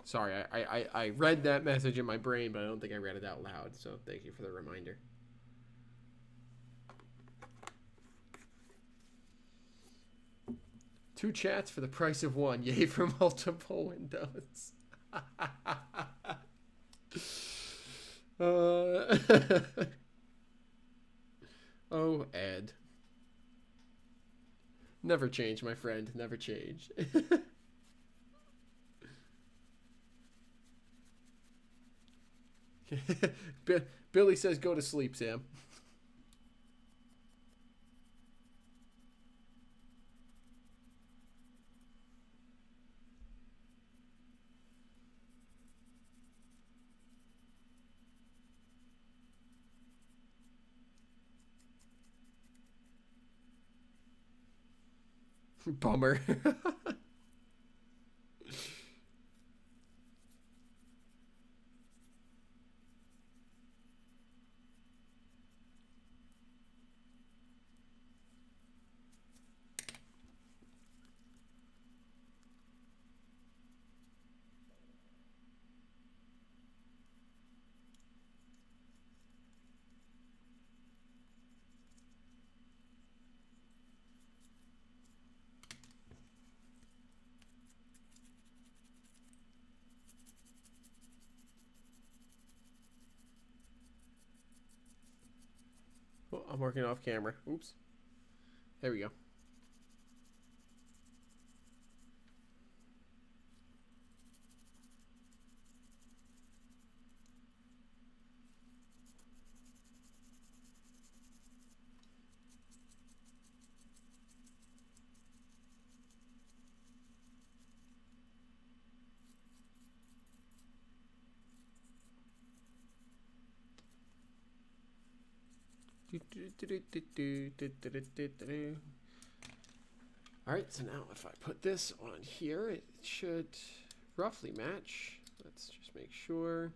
Sorry, I read that message in my brain, but I don't think I read it out loud. So thank you for the reminder. Two chats for the price of one. Yay for multiple windows. Oh, Ed. Never change, my friend. Never change. Billy says go to sleep, Sam. Bummer. Oh, I'm working off camera. Oops. There we go. Alright, so now if I put this on here, it should roughly match. Let's just make sure.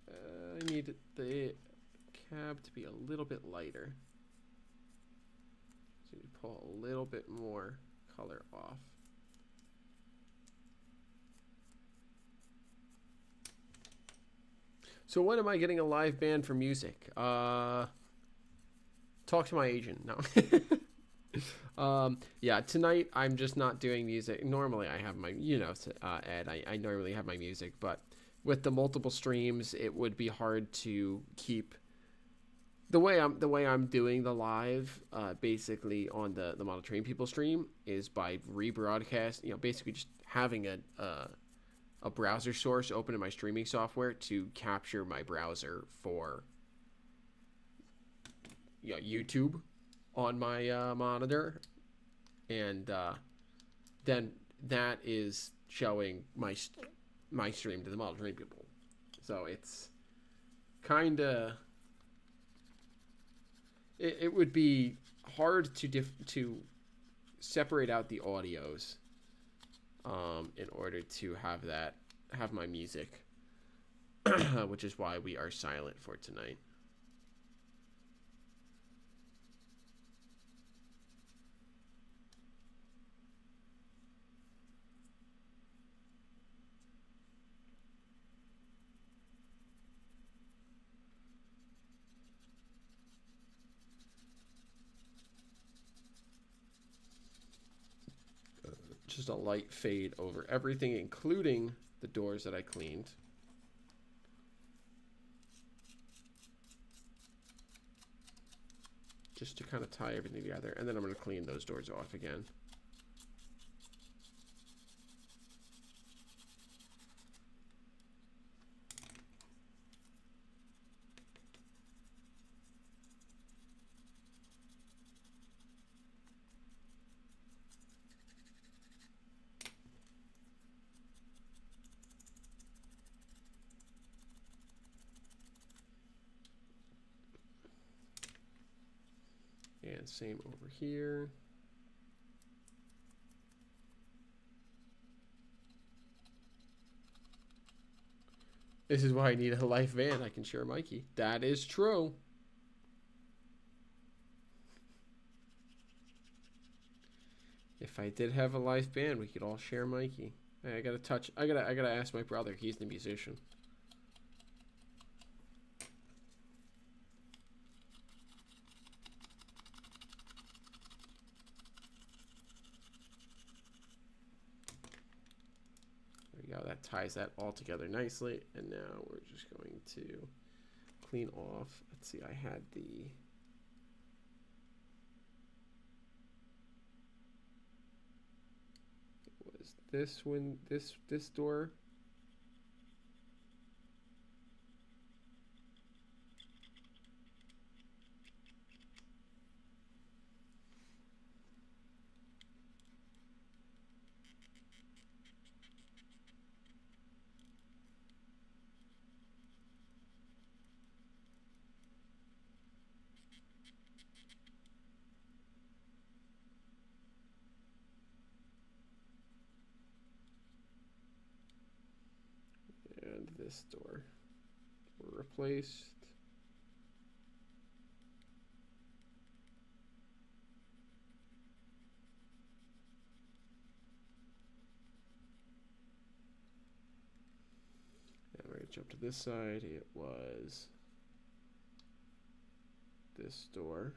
I need the cab to be a little bit lighter. So you pull a little bit more color off. So when am I getting a live band for music? Talk to my agent. No. Yeah, tonight I'm just not doing music. Normally I have my, Ed, I normally have my music, but with the multiple streams, it would be hard to keep the way I'm doing the live, basically on the Model Train People stream is by rebroadcast, basically just having a browser source open in my streaming software to capture my browser for YouTube on my monitor, and then that is showing my stream to the Model Train People. So it's kind of it would be hard to separate out the audios in order to have my music, which is why we are silent for tonight. Just a light fade over everything, including the doors that I cleaned. Just to kind of tie everything together. And then I'm going to clean those doors off again. And same over here. This is why I need a live van. I can share Mikey. That is true. If I did have a live band, we could all share Mikey. Hey, I gotta ask my brother. He's the musician. That ties that all together nicely. And now we're just going to clean off. Let's see, I had the was this one, this door. This door were replaced. And we're going to jump to this side. It was this door.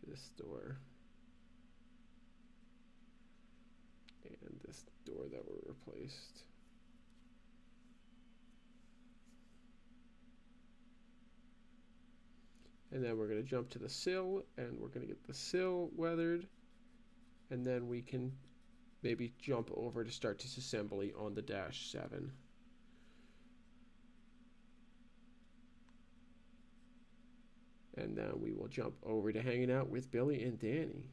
This door and this door that were replaced. And then we're going to jump to the sill, and we're going to get the sill weathered, and then we can maybe jump over to start disassembly on the -7. And then we will jump over to hanging out with Billy and Danny.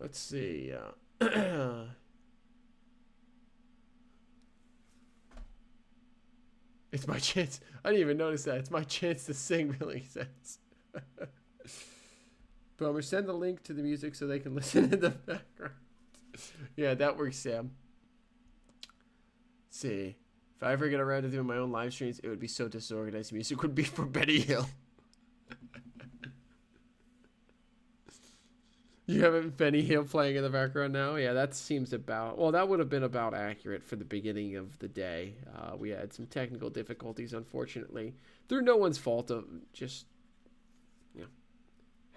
Let's see. It's my chance. I didn't even notice that. It's my chance to sing, Billy says. Boomer, send the link to the music so they can listen in the background. Yeah, that works, Sam. Let's see. If I ever get around to doing my own live streams, it would be so disorganized. Music would be for Benny Hill. You have Benny Hill playing in the background now? Yeah, that seems about... Well, that would have been about accurate for the beginning of the day. We had some technical difficulties, unfortunately. Through no one's fault of just... You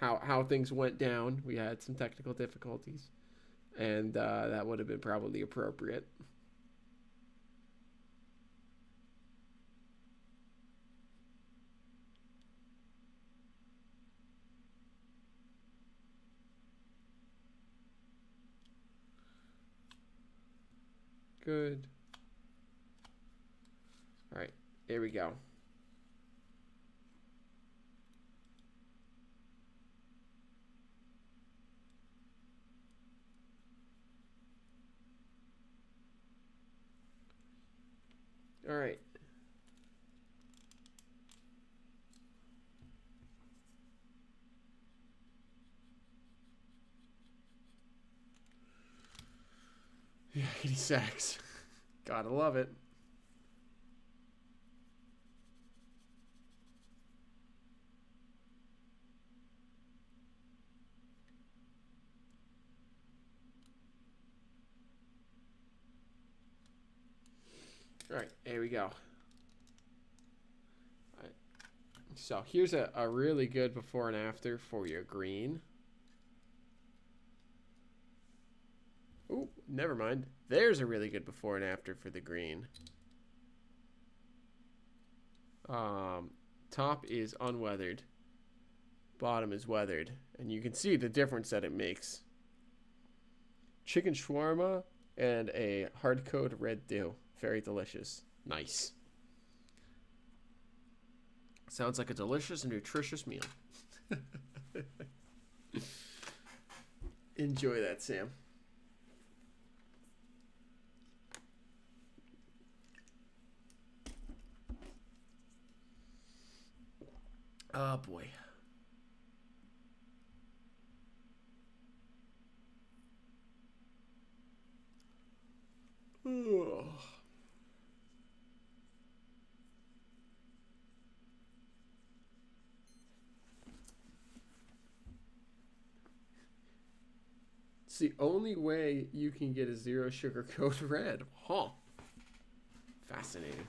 know, how things went down. We had some technical difficulties. And that would have been probably appropriate. Good. All right, there we go. All right. Yakety sax. Gotta love it. All right, here we go. All right. So here's a really good before and after for your green. Oh, never mind. There's a really good before and after for the green. Top is unweathered. Bottom is weathered. And you can see the difference that it makes. Chicken shawarma and a hard-code red dew. Very delicious. Nice. Sounds like a delicious and nutritious meal. Enjoy that, Sam. Oh, boy. Oh. It's the only way you can get a zero sugar coat red. Huh. Fascinating.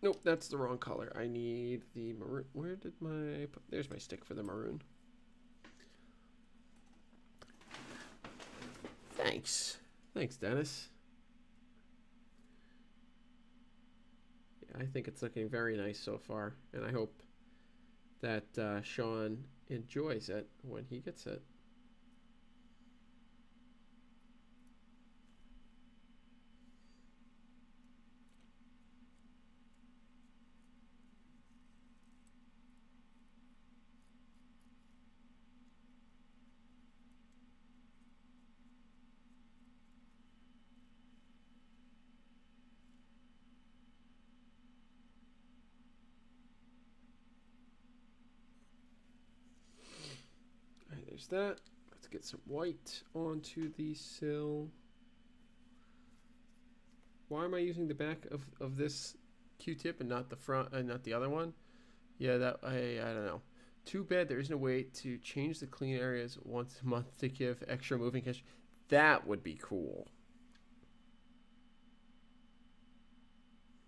Nope, that's the wrong color. I need the maroon. Where did my... There's my stick for the maroon. Thanks. Thanks, Dennis. Yeah, I think it's looking very nice so far. And I hope that Sean enjoys it when he gets it. There's that. Let's get some white onto the sill. Why am I using the back of this Q-tip and not the front and not the other one? Yeah, that I don't know. Too bad there isn't a way to change the clean areas once a month to give extra moving cash. That would be cool.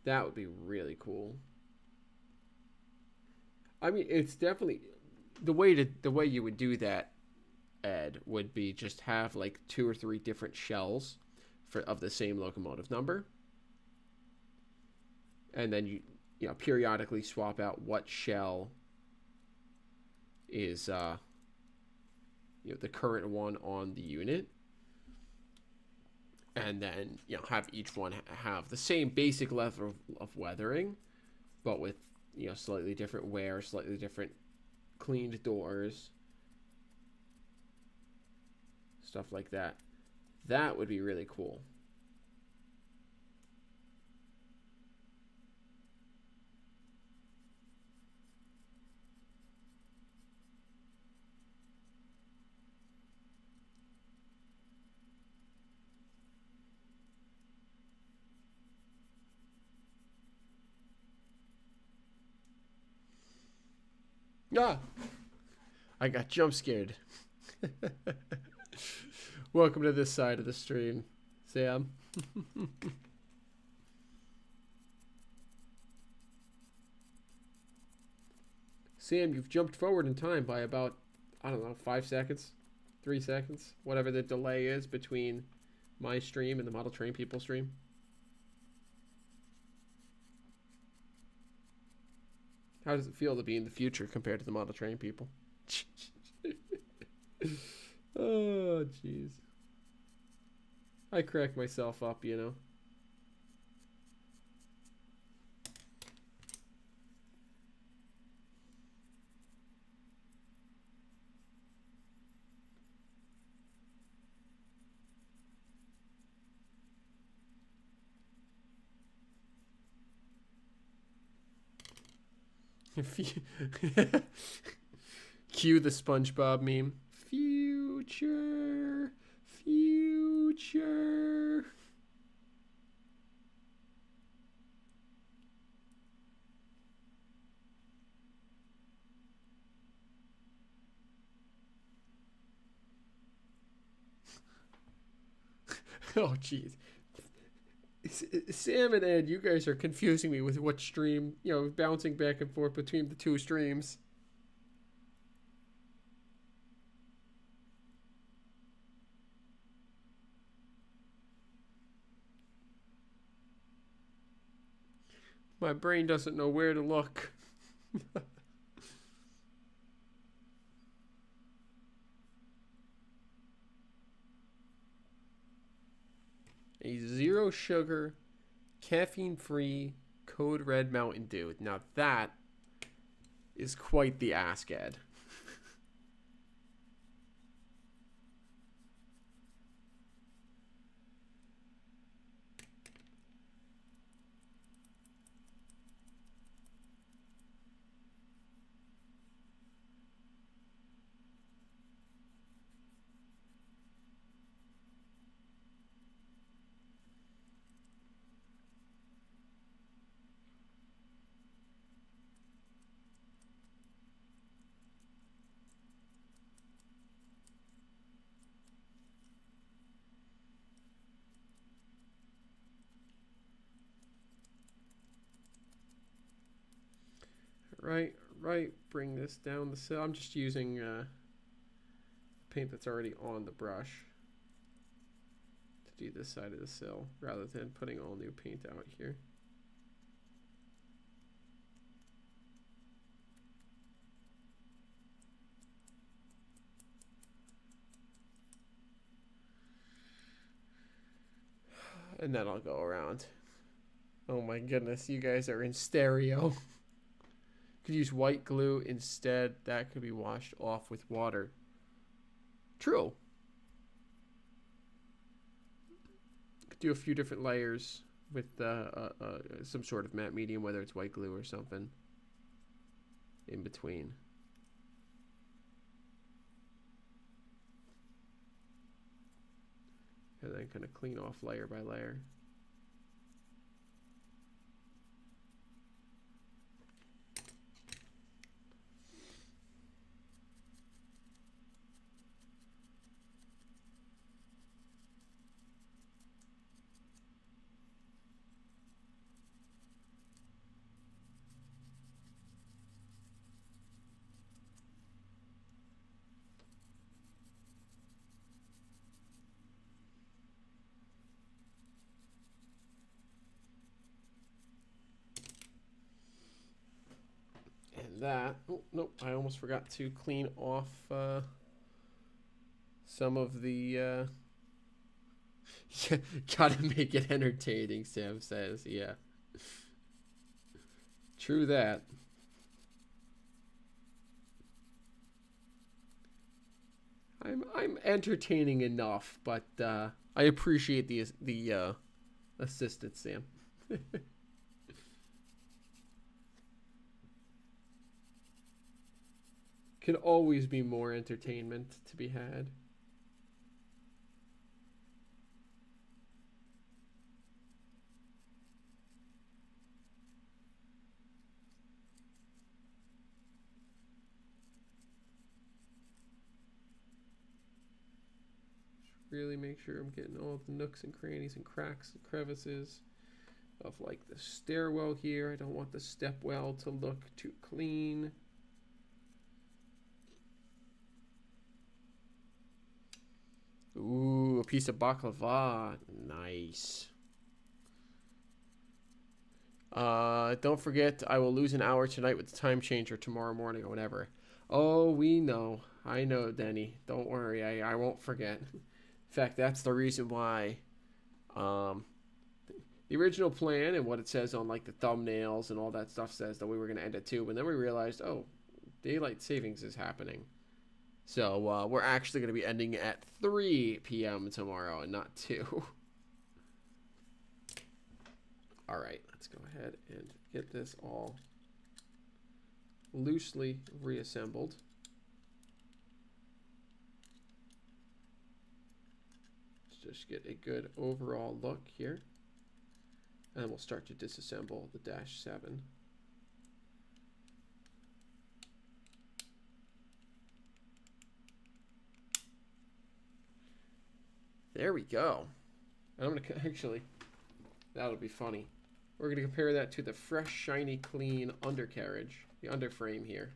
That would be really cool. I mean, it's definitely the way you would do that, Ed, would be just have like 2 or 3 different shells of the same locomotive number, and then you know periodically swap out what shell is the current one on the unit, and then have each one have the same basic level of weathering, but with slightly different wear, slightly different cleaned doors, stuff like that. That would be really cool. Ah! I got jump scared. Welcome to this side of the stream, Sam. Sam, you've jumped forward in time by about, I don't know, 5 seconds, 3 seconds, whatever the delay is between my stream and the Model Train People stream. How does it feel to be in the future compared to the Model Train People? Oh, jeez. I crack myself up, Cue the SpongeBob meme. Future. Future. Oh, jeez. Sam and Ed, you guys are confusing me with what stream, you know, bouncing back and forth between the two streams. My brain doesn't know where to look. A zero sugar, caffeine free, Code Red Mountain Dew. Now that is quite the ask, Ed. Right. Bring this down the sill. I'm just using paint that's already on the brush to do this side of the sill rather than putting all new paint out here. And then I'll go around. Oh my goodness, you guys are in stereo. Could use white glue instead. That could be washed off with water. True. Could do a few different layers with some sort of matte medium, whether it's white glue or something in between. And then kind of clean off layer by layer. That, oh nope, I almost forgot to clean off some of the gotta make it entertaining, Sam says. Yeah, true that. I'm entertaining enough, but I appreciate the assistance, Sam. Can always be more entertainment to be had. Really make sure I'm getting all the nooks and crannies and cracks and crevices of like the stairwell here. I don't want the stepwell to look too clean. Ooh, a piece of baklava. Nice. Don't forget, I will lose an hour tonight with the time changer tomorrow morning or whatever. Oh, we know. I know, Denny. Don't worry. I won't forget. In fact, that's the reason why the original plan and what it says on like the thumbnails and all that stuff says that we were going to end at 2. But then we realized, oh, daylight savings is happening. So we're actually going to be ending at 3 p.m. tomorrow and not 2. All right, let's go ahead and get this all loosely reassembled. Let's just get a good overall look here. And we'll start to disassemble the Dash 7. There we go. And I'm going to actually, that'll be funny. We're going to compare that to the fresh, shiny, clean undercarriage, the underframe here.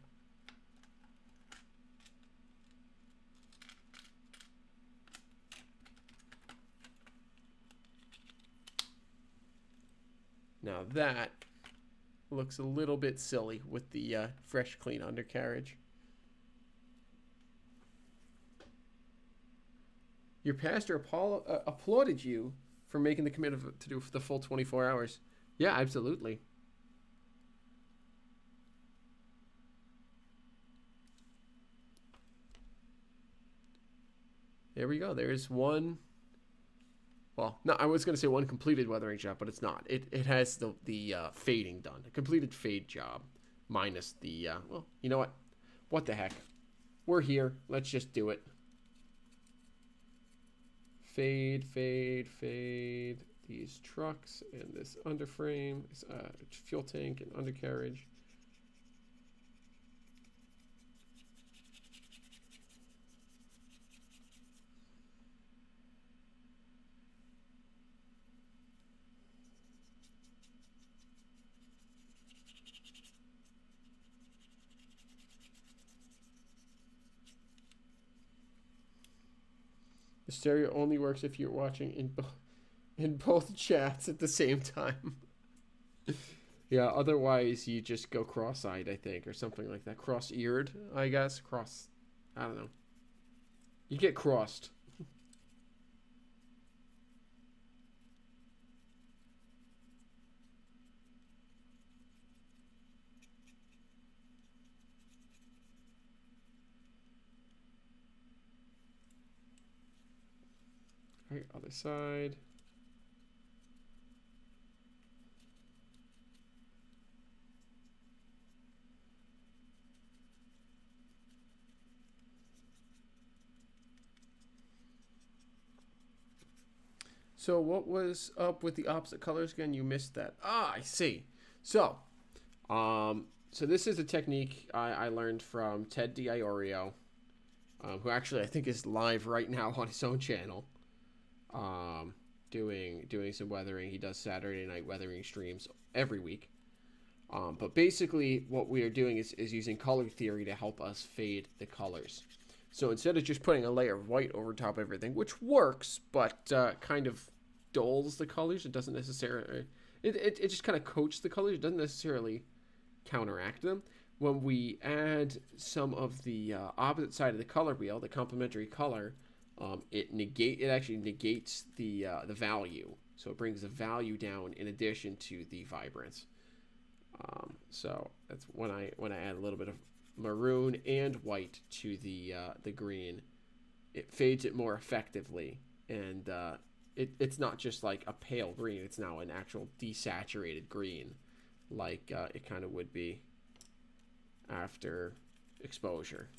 Now that looks a little bit silly with the fresh, clean undercarriage. Your pastor applauded you for making the commitment to do the full 24 hours. Yeah, absolutely. There we go. There's one. Well, no, I was going to say one completed weathering job, but it's not. It has the fading done. A completed fade job minus the, well, you know what? What the heck? We're here. Let's just do it. Fade, fade, fade. These trucks and this underframe, this fuel tank and undercarriage. The stereo only works if you're watching in both chats at the same time. Yeah, otherwise you just go cross-eyed, I think, or something like that. Cross-eared, I guess. I don't know. You get crossed. All right, other side. So what was up with the opposite colors again? You missed that. Ah, I see. So, so this is a technique I learned from Ted DiIorio, who actually I think is live right now on his own channel, doing some weathering. He does Saturday night weathering streams every week. But basically what we are doing is using color theory to help us fade the colors. So instead of just putting a layer of white over top of everything, which works, but kind of dulls the colors, it doesn't necessarily, it just kind of coats the colors, it doesn't necessarily counteract them. When we add some of the opposite side of the color wheel, the complementary color, it actually negates the value. So it brings the value down in addition to the vibrance. So that's when I add a little bit of maroon and white to the green, it fades it more effectively, and it's not just like a pale green, it's now an actual desaturated green, like it kind of would be after exposure.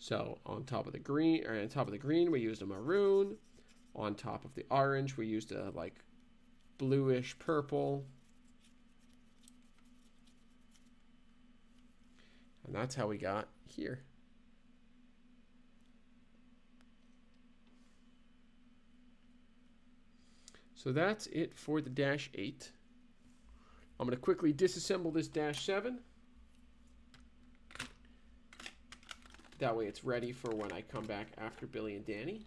So on top of the green, we used a maroon. On top of the orange, we used a like bluish purple. And that's how we got here. So that's it for the Dash 8. I'm going to quickly disassemble this Dash 7. That way it's ready for when I come back after Billy and Danny.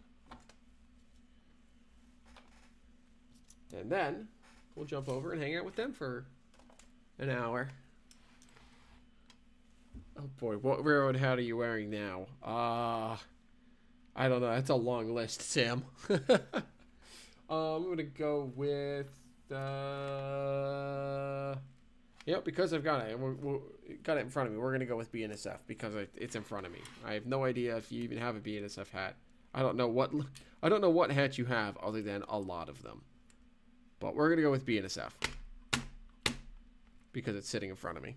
And then we'll jump over and hang out with them for an hour. Oh boy, what railroad hat are you wearing now? I don't know. That's a long list, Sam. I'm going to go with... Yep, because I've got it. We're got it in front of me. We're gonna go with BNSF because it's in front of me. I have no idea if you even have a BNSF hat. I don't know what hat you have other than a lot of them. But we're gonna go with BNSF because it's sitting in front of me.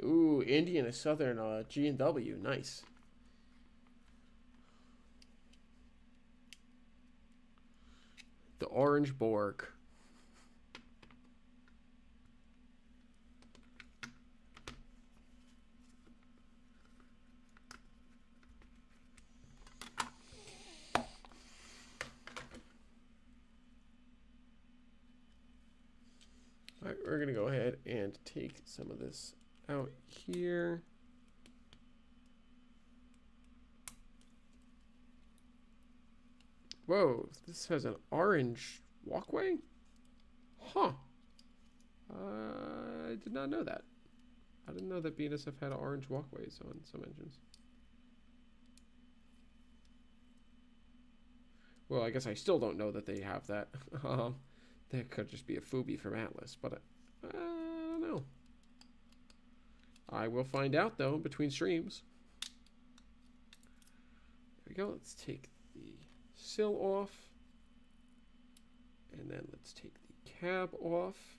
Ooh, Indiana Southern G&W, nice. The Orange Borg. All right, we're gonna go ahead and take some of this out here. Whoa, this has an orange walkway? Huh. I did not know that. I didn't know that BNSF had orange walkways on some engines. Well, I guess I still don't know that they have that. That could just be a Fubi from Atlas, but I don't know. I will find out, though, between streams. There we go. Let's take the sill off. And then let's take the cab off.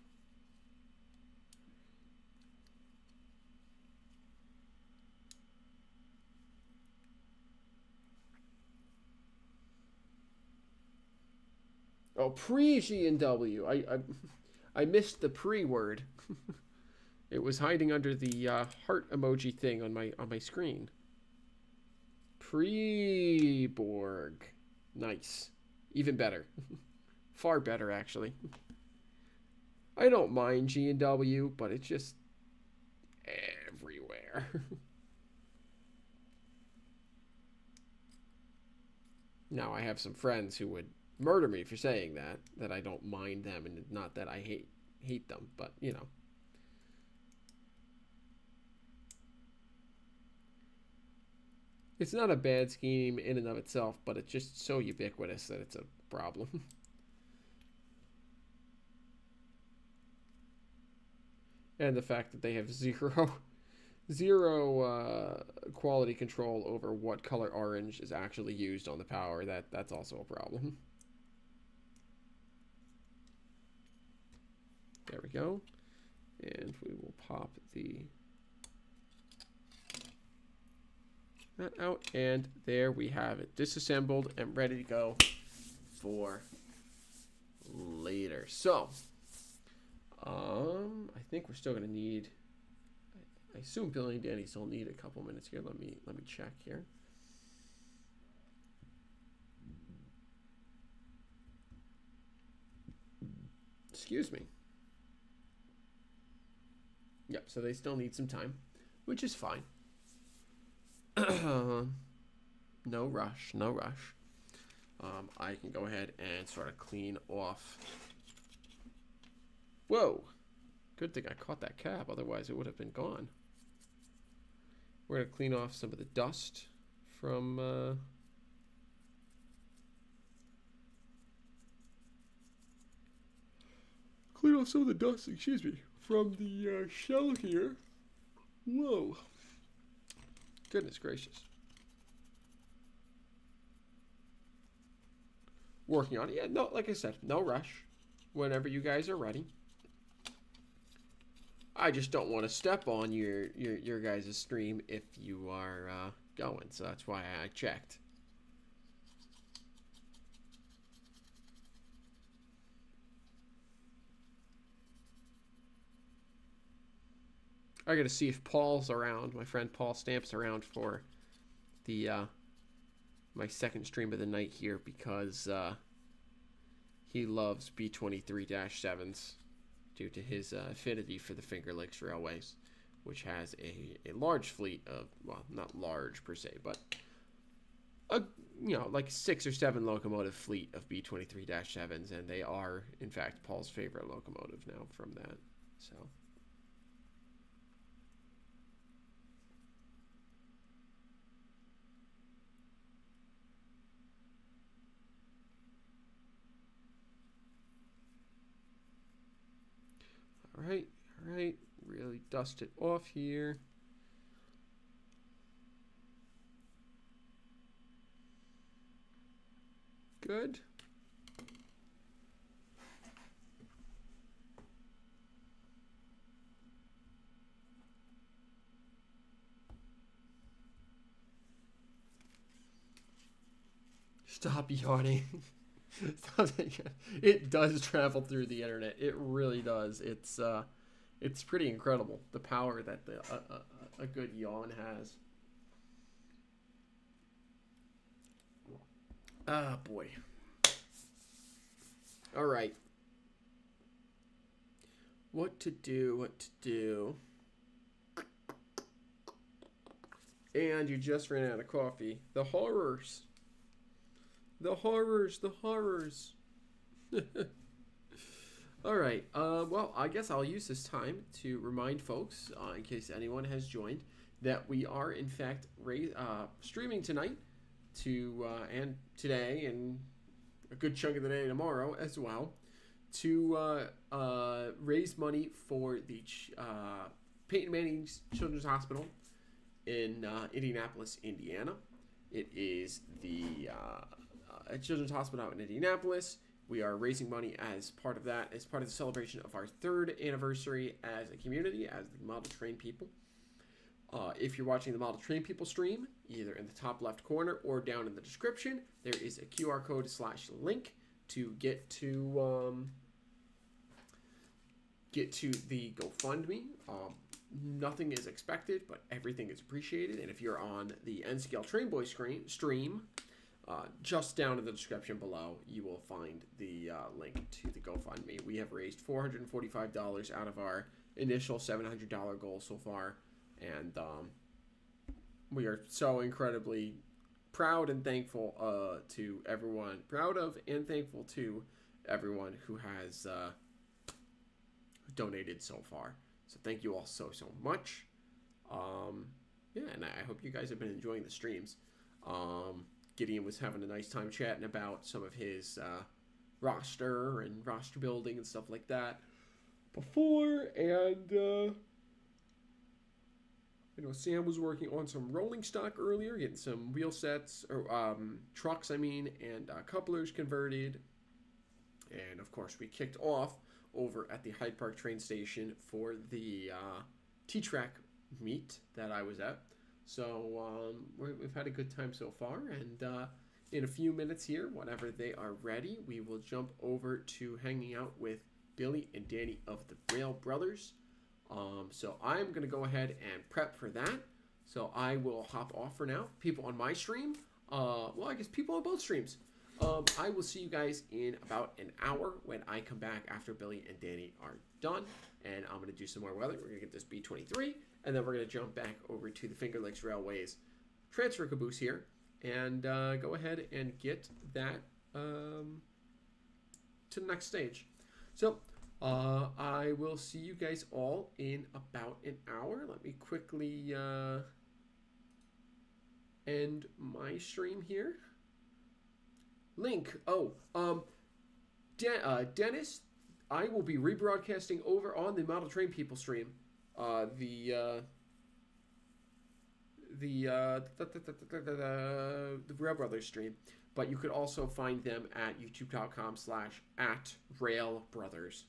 Oh, pre-G&W. I missed the pre-word. It was hiding under the heart emoji thing on my screen. Pre-Borg. Nice. Even better. Far better, actually. I don't mind G&W, but it's just everywhere. Now, I have some friends who would murder me for saying that I don't mind them, and not that I hate them, but, you know. It's not a bad scheme in and of itself, but it's just so ubiquitous that it's a problem. And the fact that they have zero quality control over what color orange is actually used on the power, that's also a problem. There we go. And we will pop that out, and there we have it, disassembled and ready to go for later. So, I think we're still gonna need. I assume Billy and Danny still need a couple minutes here. Let me check here. Excuse me. Yep. So they still need some time, which is fine. No rush, no rush. I can go ahead and sort of clean off. Whoa! Good thing I caught that cab, otherwise it would have been gone. We're going to clean off some of the dust from... Clean off some of the dust, excuse me, from the shell here. Whoa. Goodness gracious. Working on it. Yeah, no, like I said, no rush. Whenever you guys are ready. I just don't want to step on your guys' stream if you are going, so that's why I checked. I gotta see if Paul's around. My friend Paul Stamp's around for the my second stream of the night here, because he loves B-23-7s due to his affinity for the Finger Lakes Railways, which has a large fleet of, well, not large per se, but a like 6 or 7 locomotive fleet of B-23-7s, and they are in fact Paul's favorite locomotive now from that. So all right, really dust it off here. Good. Stop yawning. It does travel through the internet. It really does. It's pretty incredible the power that a good yawn has. Ah, boy. All right. What to do. And you just ran out of coffee. The horrors. The horrors. All right. Well, I guess I'll use this time to remind folks, in case anyone has joined, that we are in fact streaming tonight and today and a good chunk of the day tomorrow as well to raise money for the Peyton Manning's Children's Hospital in Indianapolis, Indiana. It is the Children's Hospital out in Indianapolis. We are raising money as part of that, as part of the celebration of our 3rd anniversary as a community, as the Model Train People. If you're watching the Model Train People stream, either in the top left corner or down in the description, there is a QR code / link to get to the GoFundMe. Nothing is expected, but everything is appreciated. And if you're on the NCL Train Boy stream, just down in the description below, you will find the link to the GoFundMe. We have raised $445 out of our initial $700 goal so far. And we are so incredibly proud and thankful to everyone. Proud of and thankful to everyone who has donated so far. So thank you all so much. Yeah, and I hope you guys have been enjoying the streams. Gideon was having a nice time chatting about some of his roster and roster building and stuff like that before, and Sam was working on some rolling stock earlier, getting some wheel sets, or trucks, and couplers converted. And, of course, we kicked off over at the Hyde Park train station for the T-Track meet that I was at. So we've had a good time so far. And in a few minutes here, whenever they are ready, we will jump over to hanging out with Billy and Danny of the Rail Brothers. So I'm going to go ahead and prep for that. So I will hop off for now. People on my stream, well, I guess people on both streams. I will see you guys in about an hour when I come back after Billy and Danny are done. And I'm going to do some more weather. We're going to get this B-23. And then we're going to jump back over to the Finger Lakes Railways transfer caboose here. And go ahead and get that to the next stage. So I will see you guys all in about an hour. Let me quickly end my stream here. Link. Dennis, I will be rebroadcasting over on the Model Train People stream. The Rail Brothers stream. But you could also find them at youtube.com/@railbrothers.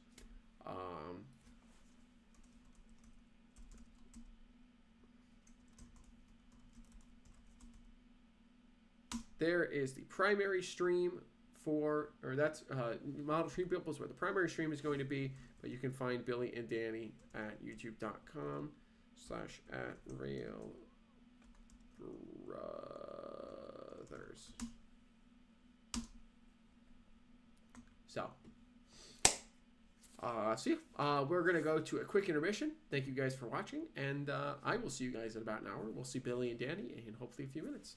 There is the primary stream that's Model Train People is where the primary stream is going to be, but you can find Billy and Danny at youtube.com/@railbrothers. So we're going to go to a quick intermission. Thank you guys for watching, and I will see you guys in about an hour. We'll see Billy and Danny in hopefully a few minutes.